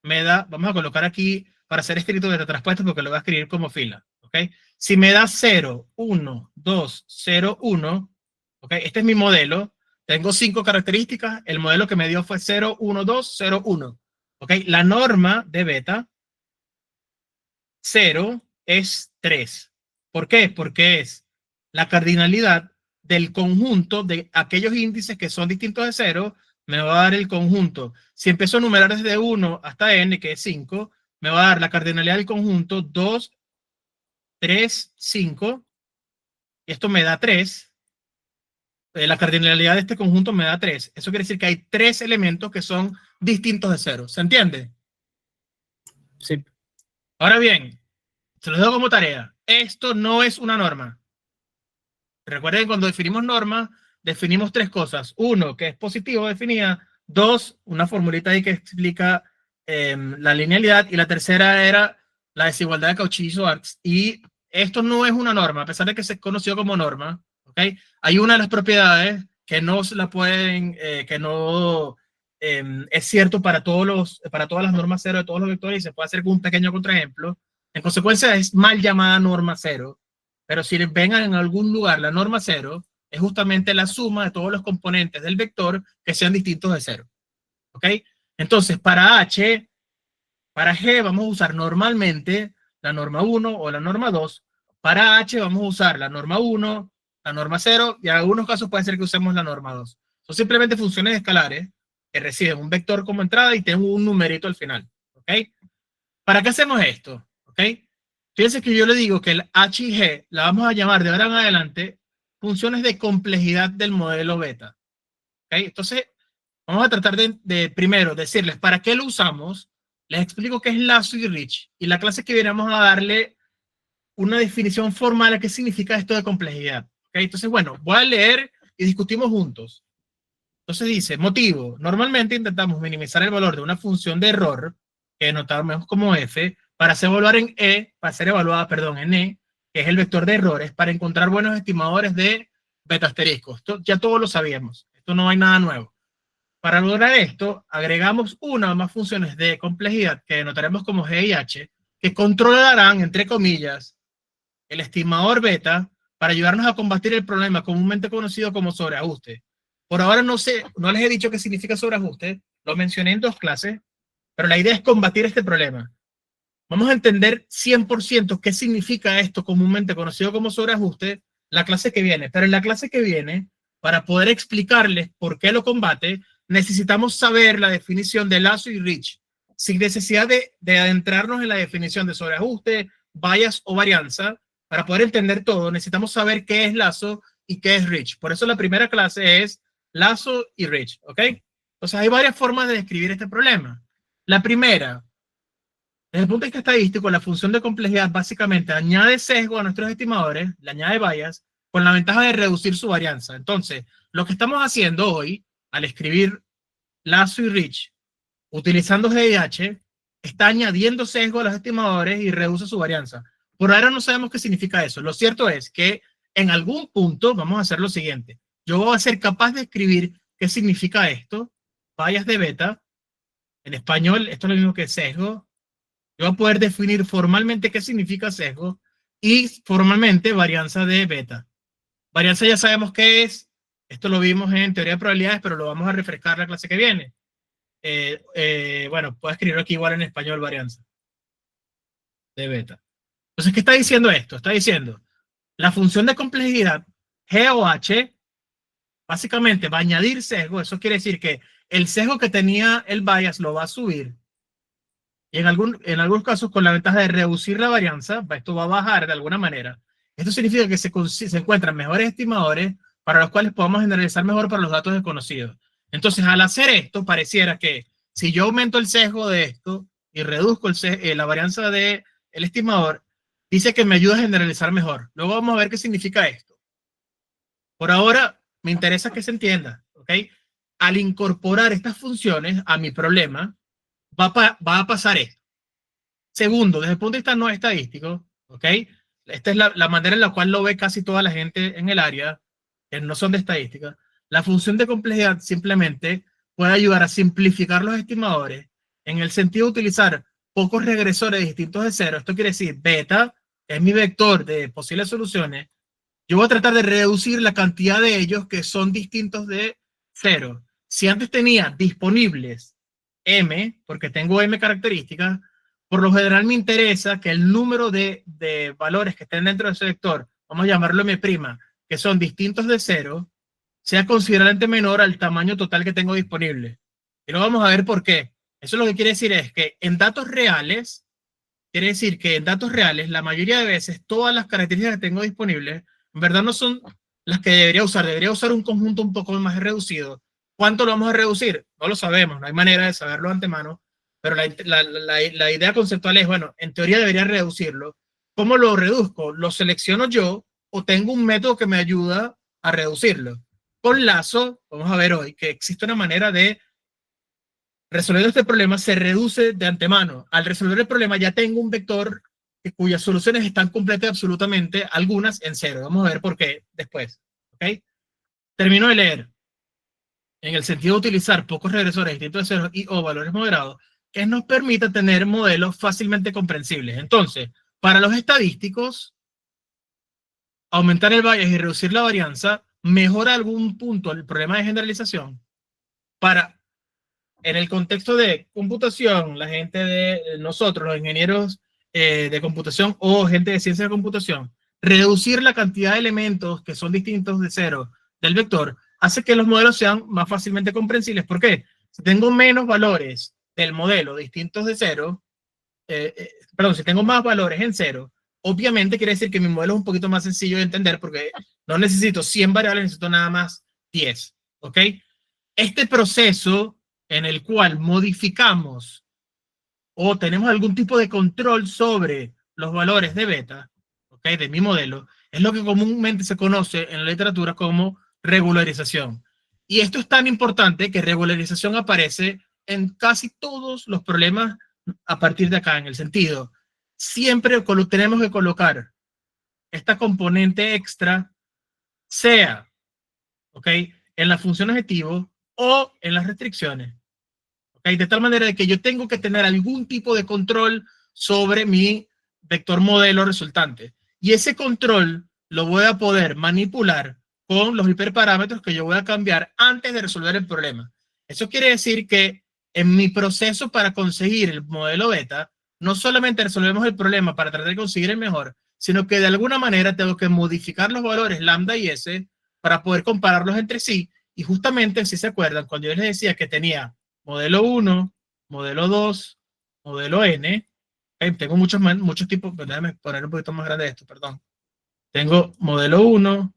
me da... Vamos a colocar aquí para hacer escrito beta traspuesto porque lo voy a escribir como fila. ¿Ok? Si me da 0, 1, 2, 0, 1, ¿ok? Este es mi modelo. Tengo 5 características. El modelo que me dio fue 0, 1, 2, 0, 1. ¿Ok? La norma de beta 0 es 3. ¿Por qué? Porque es la cardinalidad del conjunto de aquellos índices que son distintos de 0, me va a dar el conjunto. Si empiezo a numerar desde 1 hasta n, que es 5, me va a dar la cardinalidad del conjunto 2, 3, 5. Esto me da 3. La cardinalidad de este conjunto me da 3. Eso quiere decir que hay 3 elementos que son distintos de 0. ¿Se entiende? Sí. Ahora bien, se los dejo como tarea. Esto no es una norma. Recuerden que cuando definimos norma, definimos 3 cosas. 1, que es positivo definida. 2, una formulita ahí que explica la linealidad. Y la tercera era la desigualdad de Cauchy-Schwarz. Y esto no es una norma, a pesar de que se conoció como norma. ¿Okay? Hay una de las propiedades que no se la pueden, que no es cierto para todas las normas 0 de todos los vectores y se puede hacer con un pequeño contraejemplo. En consecuencia, es mal llamada norma 0. Pero si vengan en algún lugar la norma 0, es justamente la suma de todos los componentes del vector que sean distintos de 0. ¿Ok? Entonces, para H, para G vamos a usar normalmente la norma 1 o la norma 2. Para H vamos a usar la norma 1, la norma 0, y en algunos casos puede ser que usemos la norma 2. Son simplemente funciones escalares que reciben un vector como entrada y tienen un numerito al final. ¿Ok? ¿Para qué hacemos esto? ¿Ok? Fíjense que yo le digo que el H y G la vamos a llamar de ahora en adelante funciones de complejidad del modelo beta. ¿Ok? Entonces, vamos a tratar de primero decirles para qué lo usamos. Les explico qué es lazo y Rich. Y la clase que viene vamos a darle una definición formal a qué significa esto de complejidad. ¿Ok? Entonces, bueno, voy a leer y discutimos juntos. Entonces dice, motivo. Normalmente intentamos minimizar el valor de una función de error, que notamos como f, para ser evaluada, en e, que es el vector de errores, para encontrar buenos estimadores de beta asterisco. Esto ya todos lo sabíamos. Esto no hay nada nuevo. Para lograr esto, agregamos una o más funciones de complejidad que denotaremos como g y h, que controlarán, entre comillas, el estimador beta para ayudarnos a combatir el problema comúnmente conocido como sobreajuste. Por ahora no sé, no les he dicho qué significa sobreajuste, lo mencioné en 2 clases, pero la idea es combatir este problema. Vamos a entender 100% qué significa esto comúnmente conocido como sobreajuste la clase que viene, pero en la clase que viene, para poder explicarles por qué lo combate, necesitamos saber la definición de lazo y Rich, sin necesidad de adentrarnos en la definición de sobreajuste, bias o varianza. Para poder entender todo, necesitamos saber qué es lazo y qué es Rich. Por eso la primera clase es lazo y Rich, ¿ok? Entonces hay varias formas de describir este problema. La primera, desde el punto de vista estadístico, la función de complejidad básicamente añade sesgo a nuestros estimadores, le añade bias, con la ventaja de reducir su varianza. Entonces, lo que estamos haciendo hoy, al escribir lazo y Rich, utilizando GIH, está añadiendo sesgo a los estimadores y reduce su varianza. Por ahora no sabemos qué significa eso. Lo cierto es que en algún punto vamos a hacer lo siguiente. Yo voy a ser capaz de escribir qué significa esto, bias de beta. En español, esto es lo mismo que sesgo. Yo voy a poder definir formalmente qué significa sesgo y formalmente varianza de beta. Varianza ya sabemos qué es. Esto lo vimos en teoría de probabilidades, pero lo vamos a refrescar la clase que viene. Bueno, puedo escribirlo aquí igual en español, varianza de beta. Entonces, ¿qué está diciendo esto? Está diciendo, la función de complejidad G o H básicamente va a añadir sesgo. Eso quiere decir que el sesgo que tenía el bias lo va a subir. Y en algunos casos, con la ventaja de reducir la varianza, esto va a bajar de alguna manera. Esto significa que se encuentran mejores estimadores para los cuales podamos generalizar mejor para los datos desconocidos. Entonces, al hacer esto, pareciera que si yo aumento el sesgo de esto y reduzco la varianza del estimador, dice que me ayuda a generalizar mejor. Luego vamos a ver qué significa esto. Por ahora, me interesa que se entienda, ¿ok? Al incorporar estas funciones a mi problema, va a pasar esto. Segundo, desde el punto de vista no estadístico, ¿ok? Esta es la manera en la cual lo ve casi toda la gente en el área, que no son de estadística. La función de complejidad simplemente puede ayudar a simplificar los estimadores en el sentido de utilizar pocos regresores distintos de 0. Esto quiere decir, beta es mi vector de posibles soluciones. Yo voy a tratar de reducir la cantidad de ellos que son distintos de 0. Si antes tenía disponibles M, porque tengo M características, por lo general me interesa que el número de valores que estén dentro de ese vector vamos a llamarlo M', que son distintos de 0, sea considerablemente menor al tamaño total que tengo disponible. Y luego vamos a ver por qué. Eso lo que quiere decir es que en datos reales, la mayoría de veces todas las características que tengo disponibles, en verdad no son las que debería usar un conjunto un poco más reducido. ¿Cuánto lo vamos a reducir? No lo sabemos, no hay manera de saberlo de antemano, pero la idea conceptual es, bueno, en teoría debería reducirlo. ¿Cómo lo reduzco? ¿Lo selecciono yo o tengo un método que me ayuda a reducirlo? Con Lazo, vamos a ver hoy que existe una manera de resolver este problema, se reduce de antemano. Al resolver el problema ya tengo un vector cuyas soluciones están completas absolutamente, algunas en 0. Vamos a ver por qué después. ¿Okay? Termino de leer. En el sentido de utilizar pocos regresores distintos de 0 y o valores moderados, que nos permita tener modelos fácilmente comprensibles. Entonces, para los estadísticos, aumentar el bias y reducir la varianza mejora algún punto el problema de generalización. En el contexto de computación, la gente de nosotros, los ingenieros de computación o gente de ciencia de computación, reducir la cantidad de elementos que son distintos de 0 del vector hace que los modelos sean más fácilmente comprensibles. ¿Por qué? Si tengo menos valores del modelo distintos de 0, si tengo más valores en 0, obviamente quiere decir que mi modelo es un poquito más sencillo de entender porque no necesito 100 variables, necesito nada más 10. ¿Ok? Este proceso en el cual modificamos o tenemos algún tipo de control sobre los valores de beta, ¿okay? De mi modelo, es lo que comúnmente se conoce en la literatura como regularización. Y esto es tan importante que regularización aparece en casi todos los problemas a partir de acá, en el sentido, siempre tenemos que colocar esta componente extra, sea, ¿ok? En la función objetivo o en las restricciones. ¿Okay? De tal manera de que yo tengo que tener algún tipo de control sobre mi vector modelo resultante. Y ese control lo voy a poder manipular con los hiperparámetros que yo voy a cambiar antes de resolver el problema. Eso quiere decir que en mi proceso para conseguir el modelo beta, no solamente resolvemos el problema para tratar de conseguir el mejor, sino que de alguna manera tengo que modificar los valores lambda y s para poder compararlos entre sí. Y justamente, si se acuerdan, cuando yo les decía que tenía modelo 1, modelo 2, modelo n, tengo muchos tipos, déjame poner un poquito más grande esto, perdón. Tengo modelo 1,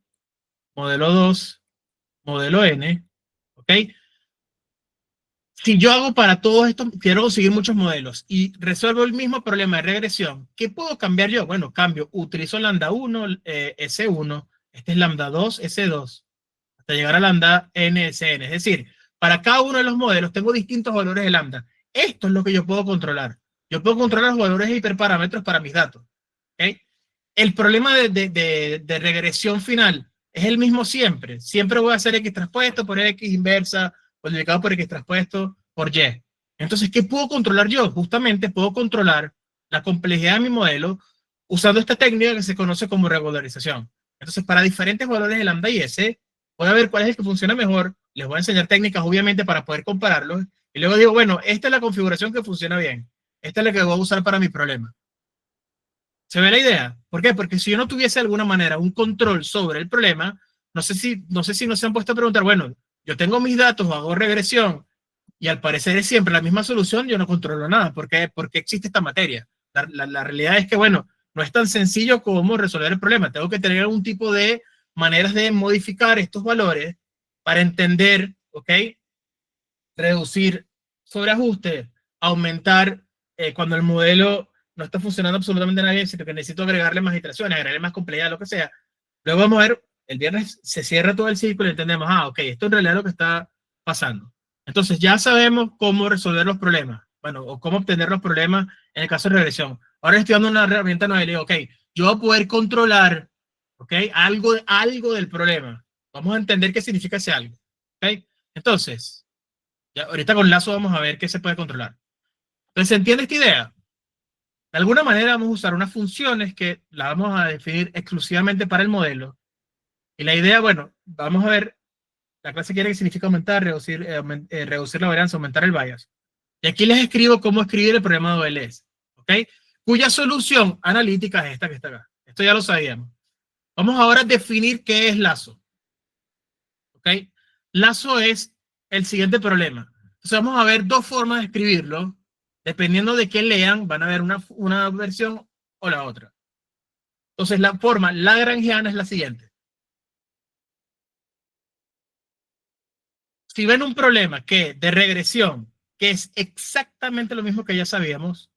modelo 2, modelo n, ¿ok? Si yo hago para todos estos, quiero conseguir muchos modelos y resuelvo el mismo problema de regresión, ¿qué puedo cambiar yo? Bueno, utilizo lambda 1, S1, este es lambda 2, S2, hasta llegar a lambda n, Sn. Es decir, para cada uno de los modelos tengo distintos valores de lambda. Esto es lo que yo puedo controlar. Yo puedo controlar los valores de hiperparámetros para mis datos. ¿Okay? El problema de regresión final es el mismo siempre. Siempre voy a hacer X traspuesto por X inversa, multiplicado por X traspuesto por Y. Entonces, ¿qué puedo controlar yo? Justamente puedo controlar la complejidad de mi modelo usando esta técnica que se conoce como regularización. Entonces, para diferentes valores de lambda y S, voy a ver cuál es el que funciona mejor. Les voy a enseñar técnicas, obviamente, para poder compararlos. Y luego digo, bueno, esta es la configuración que funciona bien. Esta es la que voy a usar para mi problema. ¿Se ve la idea? ¿Por qué? Porque si yo no tuviese de alguna manera un control sobre el problema, no sé si nos se han puesto a preguntar, bueno, yo tengo mis datos, hago regresión, y al parecer es siempre la misma solución, yo no controlo nada. ¿Por qué existe esta materia? La realidad es que, bueno, no es tan sencillo como resolver el problema. Tengo que tener algún tipo de maneras de modificar estos valores para entender, ¿ok? Reducir sobreajuste, aumentar cuando el modelo no está funcionando absolutamente nada bien, sino que necesito agregarle más iteraciones, agregarle más complejidad, lo que sea. Luego vamos a ver, el viernes se cierra todo el ciclo y entendemos, ok, esto en realidad es lo que está pasando. Entonces ya sabemos cómo resolver los problemas, bueno, o cómo obtener los problemas en el caso de regresión. Ahora estoy dando una herramienta nueva y le digo, ok, yo voy a poder controlar, ok, algo del problema. Vamos a entender qué significa ese algo, ok. Entonces, ya, ahorita con Lazo vamos a ver qué se puede controlar. Entonces, ¿se entiende esta idea? De alguna manera vamos a usar unas funciones que las vamos a definir exclusivamente para el modelo. Y la idea, bueno, vamos a ver, la clase quiere que significa aumentar, reducir la varianza, aumentar el bias. Y aquí les escribo cómo escribir el problema de OLS, ¿ok? Cuya solución analítica es esta que está acá. Esto ya lo sabíamos. Vamos ahora a definir qué es lazo. ¿Ok? Lazo es el siguiente problema. Entonces vamos a ver dos formas de escribirlo. Dependiendo de qué lean, van a ver una versión o la otra. Entonces la forma lagrangiana es la siguiente. Si ven un problema que de regresión, que es exactamente lo mismo que ya sabíamos,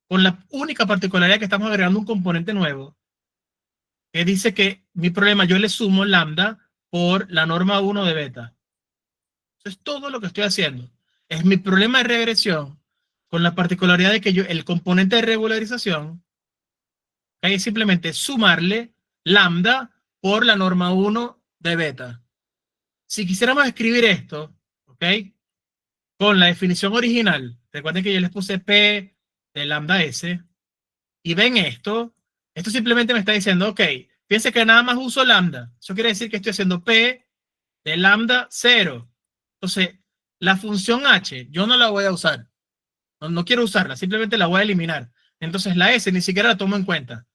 con la única particularidad que estamos agregando un componente nuevo, que dice que mi problema yo le sumo lambda por la norma 1 de beta. Eso es todo lo que estoy haciendo. Es mi problema de regresión con la particularidad de que yo, el componente de regularización, es simplemente sumarle lambda por la norma 1 de beta. Si quisiéramos escribir esto, ¿ok? Con la definición original, recuerden que yo les puse P de lambda S, y ven esto simplemente me está diciendo, ok, fíjense que nada más uso lambda. Eso quiere decir que estoy haciendo P de lambda 0. Entonces, la función H, yo no la voy a usar. No quiero usarla, simplemente la voy a eliminar. Entonces, la S ni siquiera la tomo en cuenta.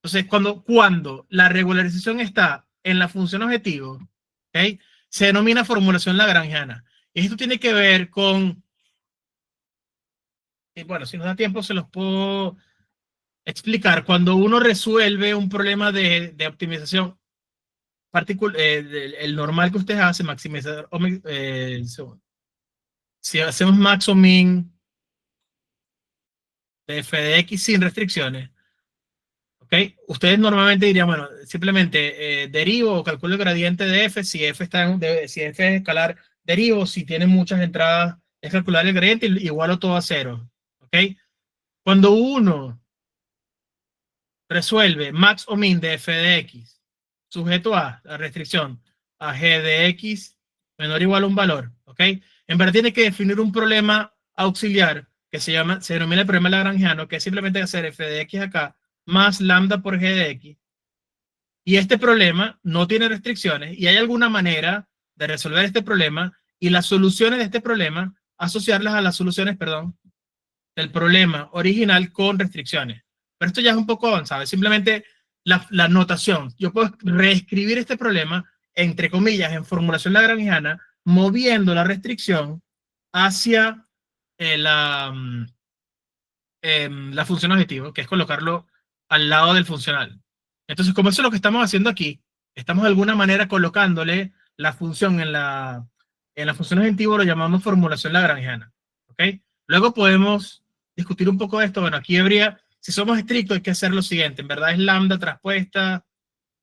Entonces, cuando la regularización está en la función objetivo, ¿okay? Se denomina formulación lagrangiana. Y esto tiene que ver con, bueno, si nos da tiempo se los puedo explicar. Cuando uno resuelve un problema de optimización, el normal que ustedes hacen, maximizar, si hacemos max o min de f de x sin restricciones, ¿ok? Ustedes normalmente dirían, bueno, simplemente derivo o calculo el gradiente de f, si f, si f es escalar, derivo, si tiene muchas entradas, es calcular el gradiente igualo todo a cero, ¿ok? Cuando uno resuelve max o min de f de x, sujeto a la restricción a g de x menor o igual a un valor, ¿ok? En verdad tiene que definir un problema auxiliar que se denomina el problema lagrangiano, que es simplemente hacer f de x acá más lambda por g de x. Y este problema no tiene restricciones y hay alguna manera de resolver este problema y las soluciones de este problema asociarlas a las soluciones, perdón, del problema original con restricciones. Pero esto ya es un poco avanzado, es simplemente la notación. Yo puedo reescribir este problema, entre comillas, en formulación lagrangiana, moviendo la restricción hacia la función objetivo, que es colocarlo al lado del funcional. Entonces, como eso es lo que estamos haciendo aquí, estamos de alguna manera colocándole la función en la función objetivo, lo llamamos formulación lagrangiana. ¿Ok? Luego podemos discutir un poco de esto. Bueno, aquí habría, si somos estrictos, hay que hacer lo siguiente. En verdad es lambda traspuesta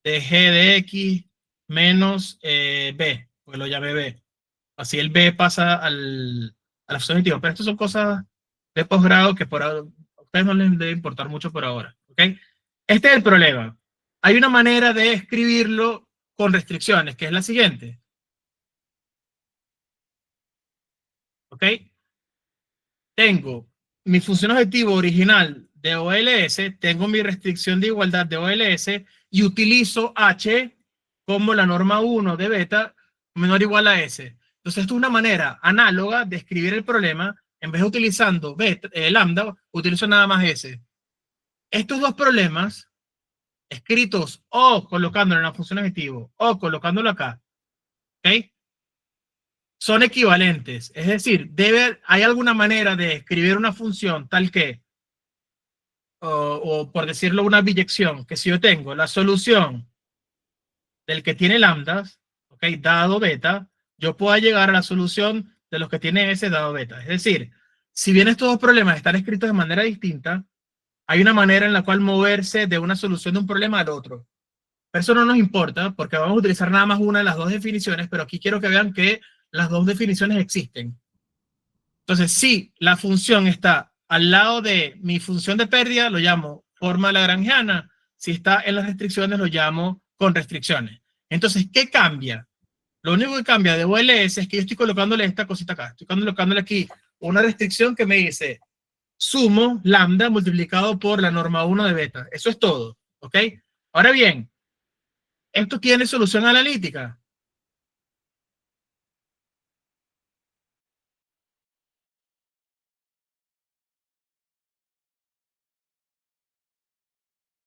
de g de x menos b, porque lo llamé b. Así el b pasa a la función objetivo. Pero estas son cosas de posgrado que a ustedes no les debe importar mucho por ahora. ¿Ok? Este es el problema. Hay una manera de escribirlo con restricciones, que es la siguiente. ¿Ok? Tengo mi función objetivo original de OLS, tengo mi restricción de igualdad de OLS y utilizo H como la norma 1 de beta menor o igual a S. Entonces, esto es una manera análoga de escribir el problema. En vez de utilizando beta, lambda, utilizo nada más S. Estos dos problemas, escritos o colocándolo en la función objetivo o colocándolo acá, ¿ok? Son equivalentes. Es decir, hay alguna manera de escribir una función tal que, o por decirlo, una biyección, que si yo tengo la solución del que tiene lambdas, ¿ok? Dado beta, yo pueda llegar a la solución de los que tiene S dado beta. Es decir, si bien estos dos problemas están escritos de manera distinta, hay una manera en la cual moverse de una solución de un problema al otro. Pero eso no nos importa porque vamos a utilizar nada más una de las dos definiciones, pero aquí quiero que vean que las dos definiciones existen. Entonces, si la función está al lado de mi función de pérdida, lo llamo forma lagrangiana. Si está en las restricciones, lo llamo con restricciones. Entonces, ¿qué cambia? Lo único que cambia de OLS es que yo estoy colocándole esta cosita acá. Estoy colocándole aquí una restricción que me dice sumo lambda multiplicado por la norma 1 de beta. Eso es todo. ¿Ok? Ahora bien, ¿esto tiene solución analítica?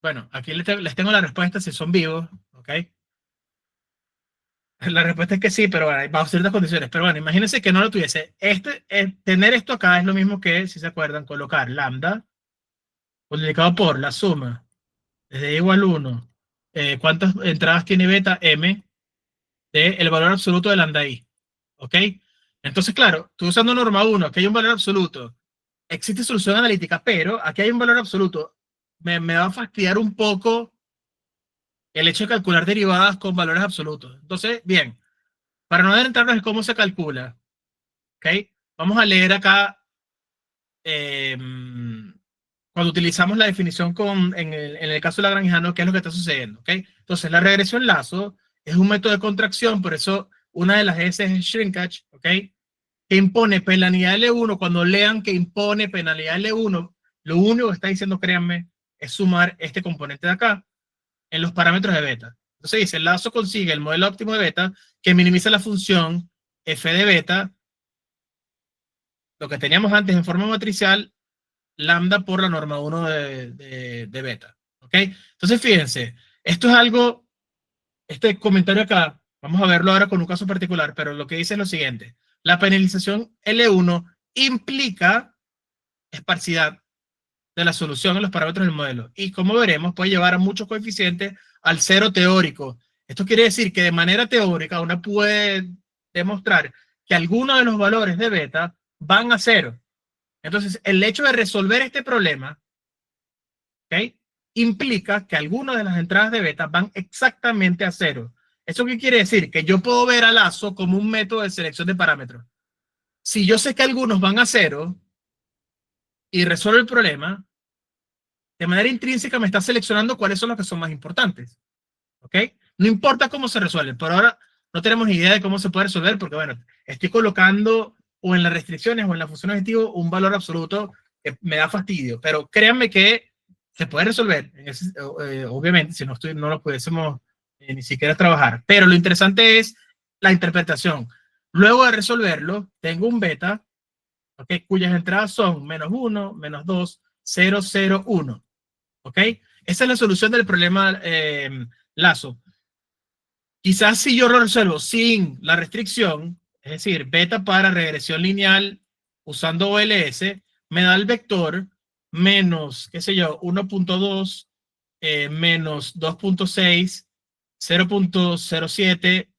Bueno, aquí les tengo la respuesta si son vivos, ¿ok? La respuesta es que sí, pero bueno, bajo ciertas condiciones. Pero bueno, imagínense que no lo tuviese. Tener esto acá es lo mismo que, si se acuerdan, colocar lambda multiplicado por la suma desde igual 1. ¿Cuántas entradas tiene beta? M de el valor absoluto de lambda i. ¿Ok? Entonces, claro, estoy usando norma 1, aquí hay un valor absoluto. Existe solución analítica, pero aquí hay un valor absoluto. Me va a fastidiar un poco el hecho de calcular derivadas con valores absolutos. Entonces, bien, para no adentrarnos en cómo se calcula, ¿ok? Vamos a leer acá cuando utilizamos la definición en el caso de lagrangiano, qué es lo que está sucediendo, ¿ok? Entonces, la regresión lazo es un método de contracción, por eso una de las S es shrinkage, ¿ok? Que impone penalidad L1. Cuando lean que impone penalidad L1, lo único que está diciendo, créanme, es sumar este componente de acá en los parámetros de beta. Entonces dice, el lazo consigue el modelo óptimo de beta que minimiza la función f de beta, lo que teníamos antes en forma matricial, lambda por la norma 1 de beta. ¿Ok? Entonces fíjense, esto es algo, este comentario acá, vamos a verlo ahora con un caso particular, pero lo que dice es lo siguiente. La penalización L1 implica esparcidad de la solución en los parámetros del modelo. Y como veremos, puede llevar a muchos coeficientes al cero teórico. Esto quiere decir que de manera teórica uno puede demostrar que algunos de los valores de beta van a cero. Entonces, el hecho de resolver este problema, ¿okay?, implica que algunas de las entradas de beta van exactamente a cero. ¿Eso qué quiere decir? Que yo puedo ver a lazo como un método de selección de parámetros. Si yo sé que algunos van a cero y resuelvo el problema, de manera intrínseca me está seleccionando cuáles son los que son más importantes. ¿Ok? No importa cómo se resuelve. Por ahora no tenemos ni idea de cómo se puede resolver porque, bueno, estoy colocando o en las restricciones o en la función objetivo un valor absoluto que me da fastidio. Pero créanme que se puede resolver. Obviamente, si no lo pudiésemos ni siquiera trabajar. Pero lo interesante es la interpretación. Luego de resolverlo, tengo un beta, ¿okay?, cuyas entradas son -1, -2, 0, 0, 1. ¿Ok? Esa es la solución del problema lazo. Quizás si yo lo resuelvo sin la restricción, es decir, beta para regresión lineal usando OLS, me da el vector menos, qué sé yo, 1.2, menos 2.6, 0.07,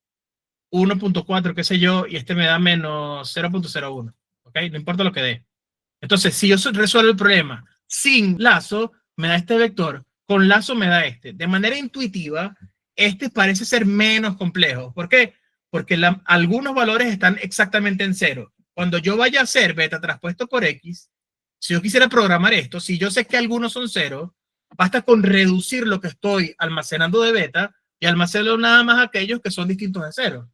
1.4, qué sé yo, y este me da menos 0.01. ¿Ok? No importa lo que dé. Entonces, si yo resuelvo el problema sin lazo, me da este vector. Con lazo me da este. De manera intuitiva, este parece ser menos complejo. ¿Por qué? Porque algunos valores están exactamente en cero. Cuando yo vaya a hacer beta traspuesto por X, si yo quisiera programar esto, si yo sé que algunos son cero, basta con reducir lo que estoy almacenando de beta y almaceno nada más aquellos que son distintos de cero.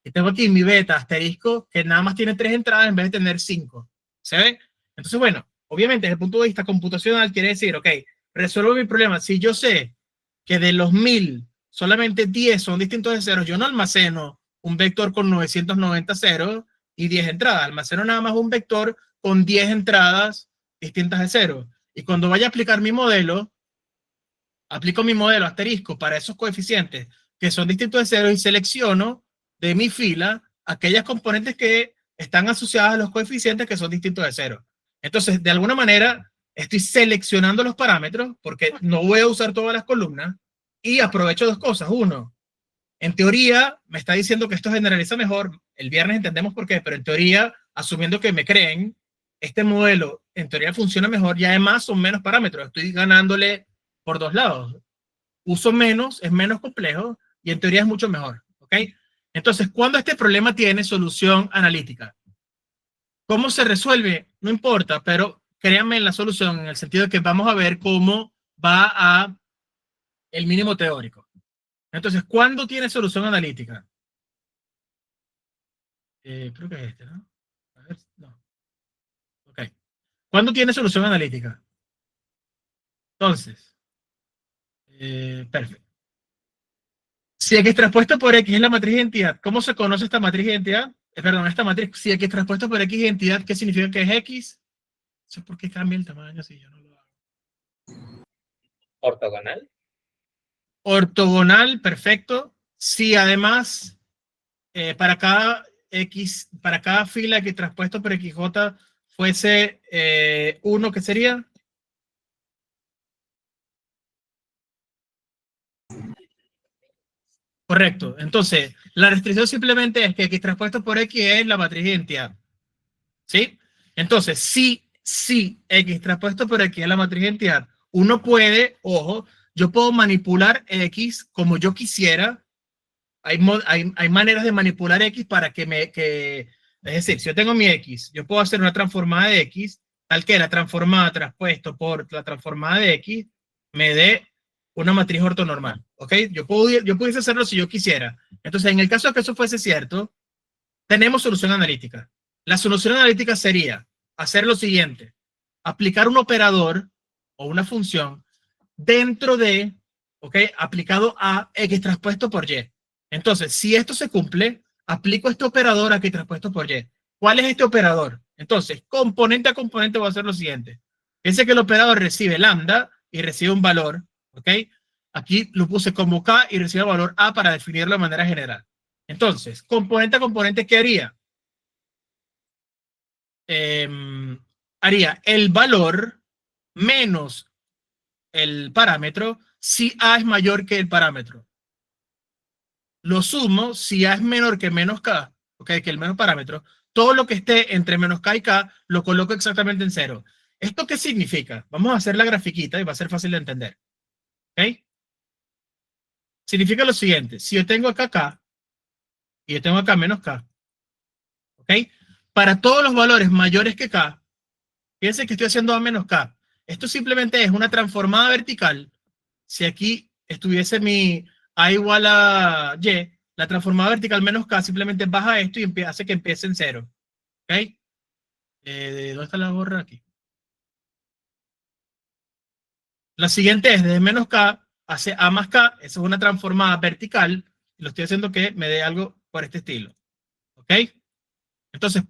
Y tengo aquí mi beta asterisco que nada más tiene 3 entradas en vez de tener 5. ¿Se ve? Entonces, bueno, obviamente desde el punto de vista computacional quiere decir, ok, resuelvo mi problema. Si yo sé que de los 1000 solamente 10 son distintos de ceros, yo no almaceno un vector con 990 ceros y 10 entradas. Almaceno nada más un vector con 10 entradas distintas de cero. Y cuando vaya a aplicar mi modelo, aplico mi modelo asterisco para esos coeficientes que son distintos de cero y selecciono de mi fila aquellas componentes que están asociadas a los coeficientes que son distintos de cero. Entonces, de alguna manera, estoy seleccionando los parámetros porque no voy a usar todas las columnas y aprovecho dos cosas. Uno, en teoría, me está diciendo que esto generaliza mejor. El viernes entendemos por qué, pero en teoría, asumiendo que me creen, este modelo en teoría funciona mejor y además son menos parámetros. Estoy ganándole por dos lados. Uso menos, es menos complejo y en teoría es mucho mejor. ¿Ok? Entonces, ¿cuándo este problema tiene solución analítica? ¿Cómo se resuelve? No importa, pero créanme en la solución en el sentido de que vamos a ver cómo va a el mínimo teórico. Entonces, ¿cuándo tiene solución analítica? Creo que es este, ¿no? A ver, no. Ok. ¿Cuándo tiene solución analítica? Entonces, perfecto. Si X transpuesto por X es la matriz de identidad, ¿cómo se conoce esta matriz de identidad? Perdón, esta matriz, si X transpuesto por X identidad, ¿qué significa que es X? Eso es porque cambia el tamaño si yo no lo hago. ortogonal. Ortogonal, perfecto. Si además para cada X, para cada fila X traspuesto por XJ fuese 1, ¿qué sería? Correcto. Entonces, la restricción simplemente es que X traspuesto por X es la matriz de identidad. ¿Sí? Entonces, si X traspuesto por X es la matriz de identidad, uno puede, ojo, yo puedo manipular X como yo quisiera. Hay maneras de manipular X para es decir, si yo tengo mi X, yo puedo hacer una transformada de X, tal que la transformada traspuesto por la transformada de X me dé una matriz ortonormal, ¿ok? Yo pudiese hacerlo si yo quisiera. Entonces, en el caso de que eso fuese cierto, tenemos solución analítica. La solución analítica sería hacer lo siguiente: aplicar un operador o una función dentro de, ¿ok? Aplicado a X traspuesto por Y. Entonces, si esto se cumple, aplico este operador aquí traspuesto por Y. ¿Cuál es este operador? Entonces, componente a componente voy a hacer lo siguiente. Fíjense que el operador recibe lambda y recibe un valor, ¿ok? Aquí lo puse como K y recibe el valor A para definirlo de manera general. Entonces, componente a componente, ¿qué haría? Haría el valor menos el parámetro si A es mayor que el parámetro. Lo sumo si A es menor que menos K, ¿ok? Que el menos parámetro. Todo lo que esté entre menos K y K lo coloco exactamente en 0. ¿Esto qué significa? Vamos a hacer la grafiquita y va a ser fácil de entender. ¿Ok? Significa lo siguiente: si yo tengo acá K y yo tengo acá menos K, ¿ok? Para todos los valores mayores que K, fíjense que estoy haciendo A menos K. Esto simplemente es una transformada vertical. Si aquí estuviese mi A igual a Y, la transformada vertical menos K simplemente baja esto y hace que empiece en 0. ¿Ok? ¿Dónde está la gorra? Aquí. La siguiente es desde menos K hace A más K. Esa es una transformada vertical. Lo estoy haciendo que me dé algo por este estilo. ¿Ok? Entonces,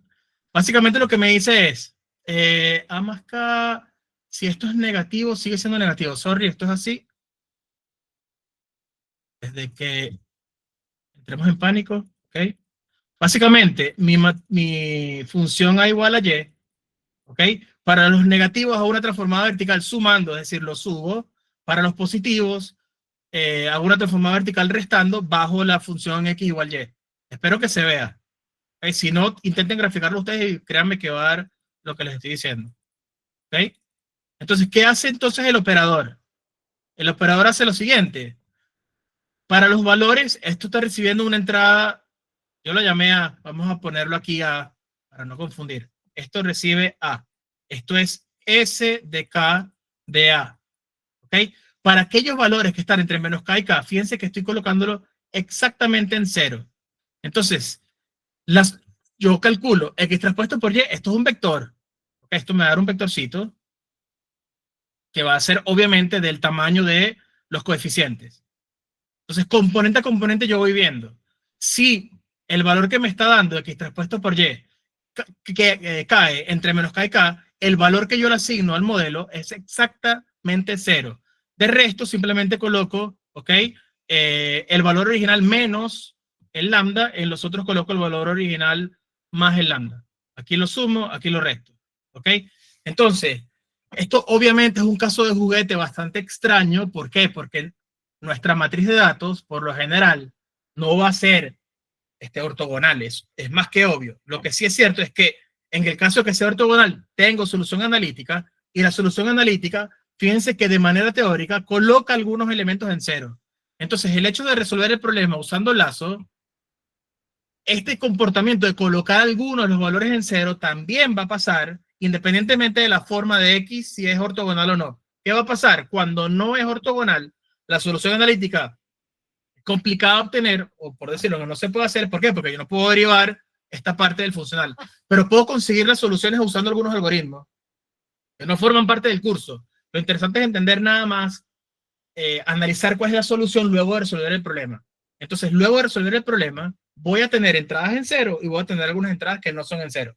básicamente lo que me dice es A más K, si esto es negativo, sigue siendo negativo. Sorry, esto es así. Desde que entremos en pánico, ¿ok? Básicamente, mi función A igual a Y, ¿ok? Para los negativos hago una transformada vertical sumando, es decir, lo subo. Para los positivos, hago una transformada vertical restando bajo la función X igual Y. Espero que se vea. ¿Okay? Si no, intenten graficarlo ustedes y créanme que va a dar lo que les estoy diciendo. ¿Ok? Entonces, ¿qué hace entonces el operador? El operador hace lo siguiente. Para los valores, esto está recibiendo una entrada, yo lo llamé A, vamos a ponerlo aquí A, para no confundir. Esto recibe A. Esto es S de K de A. ¿Ok? Para aquellos valores que están entre menos K y K, fíjense que estoy colocándolo exactamente en 0. Entonces, yo calculo X traspuesto por Y, esto es un vector. ¿Ok? Esto me va a dar un vectorcito que va a ser obviamente del tamaño de los coeficientes. Entonces, componente a componente yo voy viendo. Si el valor que me está dando X traspuesto por Y que cae entre menos K y K, el valor que yo le asigno al modelo es exactamente 0. De resto, simplemente coloco, ¿ok? El valor original menos el lambda, en los otros coloco el valor original más el lambda. Aquí lo sumo, aquí lo resto, ¿ok? Entonces, esto obviamente es un caso de juguete bastante extraño. ¿Por qué? Porque nuestra matriz de datos, por lo general, no va a ser ortogonal. Es más que obvio. Lo que sí es cierto es que en el caso de que sea ortogonal, tengo solución analítica, y la solución analítica, fíjense que de manera teórica coloca algunos elementos en 0. Entonces, el hecho de resolver el problema usando lazo, este comportamiento de colocar algunos de los valores en 0 también va a pasar independientemente de la forma de X, si es ortogonal o no. ¿Qué va a pasar? Cuando no es ortogonal, la solución analítica es complicada de obtener, o por decirlo, no se puede hacer. ¿Por qué? Porque yo no puedo derivar esta parte del funcional, pero puedo conseguir las soluciones usando algunos algoritmos que no forman parte del curso. Lo interesante es entender nada más, analizar cuál es la solución luego de resolver el problema. Entonces, luego de resolver el problema, voy a tener entradas en 0 y voy a tener algunas entradas que no son en 0.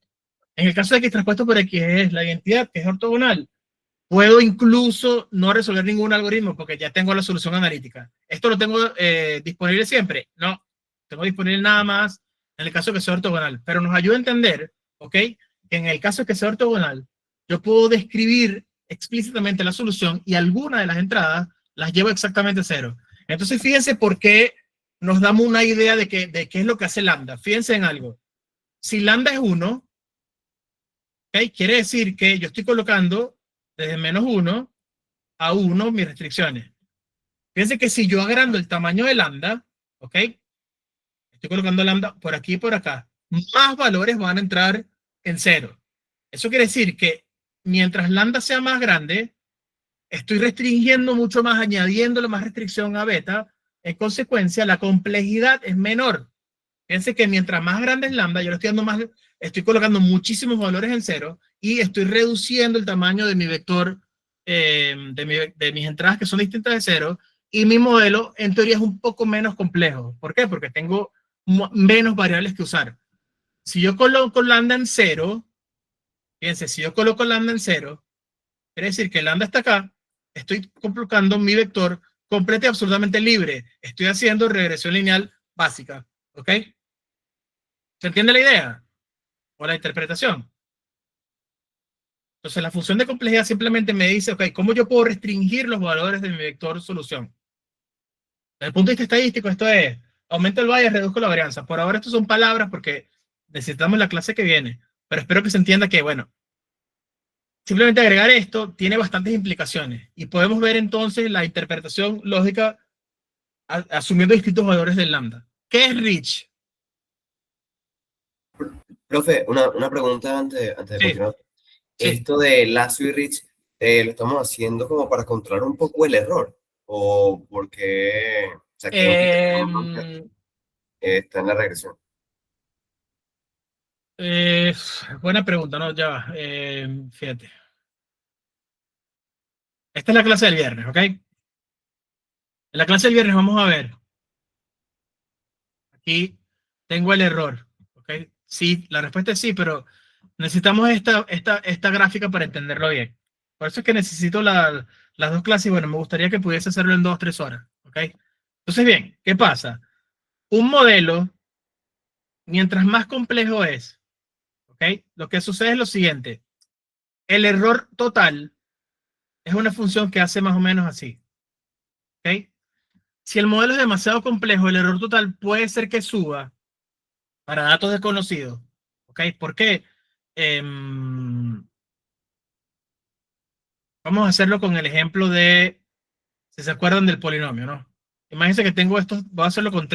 En el caso de X traspuesto por X es la identidad, que es ortogonal. Puedo incluso no resolver ningún algoritmo porque ya tengo la solución analítica. ¿Esto lo tengo disponible siempre? No, tengo disponible nada más en el caso que sea ortogonal, pero nos ayuda a entender, ¿ok? Que en el caso que sea ortogonal, yo puedo describir explícitamente la solución y alguna de las entradas las llevo exactamente a 0. Entonces, fíjense por qué nos damos una idea de qué es lo que hace lambda. Fíjense en algo. Si lambda es 1, ¿okay? Quiere decir que yo estoy colocando desde -1 a 1 mis restricciones. Fíjense que si yo agrando el tamaño de lambda, ¿ok? Estoy colocando lambda por aquí y por acá, más valores van a entrar en 0. Eso quiere decir que mientras lambda sea más grande, estoy restringiendo mucho más, añadiéndole más restricción a beta. En consecuencia, la complejidad es menor. Fíjense que mientras más grande es lambda, yo le estoy dando más, estoy colocando muchísimos valores en 0 y estoy reduciendo el tamaño de mi vector, de mis entradas que son distintas de 0, y mi modelo en teoría es un poco menos complejo. ¿Por qué? Porque tengo menos variables que usar. Si yo coloco lambda en 0, fíjense, si yo coloco lambda en 0, quiere decir que lambda está acá, estoy colocando mi vector completo y absolutamente libre. Estoy haciendo regresión lineal básica. ¿Ok? ¿Se entiende la idea? ¿O la interpretación? Entonces, la función de complejidad simplemente me dice, ok, ¿cómo yo puedo restringir los valores de mi vector solución? Desde el punto de vista estadístico, esto es, aumento el bias, reduzco la varianza. Por ahora, esto son palabras porque necesitamos la clase que viene, pero espero que se entienda que, bueno, simplemente agregar esto tiene bastantes implicaciones y podemos ver entonces la interpretación lógica asumiendo distintos valores del lambda. ¿Qué es Rich? Profe, una pregunta antes de Sí. continuar. Sí. Esto de Lasso y Rich, ¿lo estamos haciendo como para controlar un poco el error? ¿O porque o sea, ¿qué está en la regresión? Buena pregunta, ¿no? Ya va. Fíjate. Esta es la clase del viernes, ¿ok? En la clase del viernes vamos a ver. Aquí tengo el error, ¿ok? Sí, la respuesta es sí, pero necesitamos esta gráfica para entenderlo bien. Por eso es que necesito las dos clases y bueno, me gustaría que pudiese hacerlo en 2 o 3 horas, ¿ok? Entonces, bien, ¿qué pasa? Un modelo, mientras más complejo es, ¿ok? Lo que sucede es lo siguiente. El error total es una función que hace más o menos así, ¿ok? Si el modelo es demasiado complejo, el error total puede ser que suba para datos desconocidos, ¿ok? ¿Por qué? Vamos a hacerlo con el ejemplo de, si se acuerdan del polinomio, ¿no? Imagínense que tengo esto, voy a hacerlo con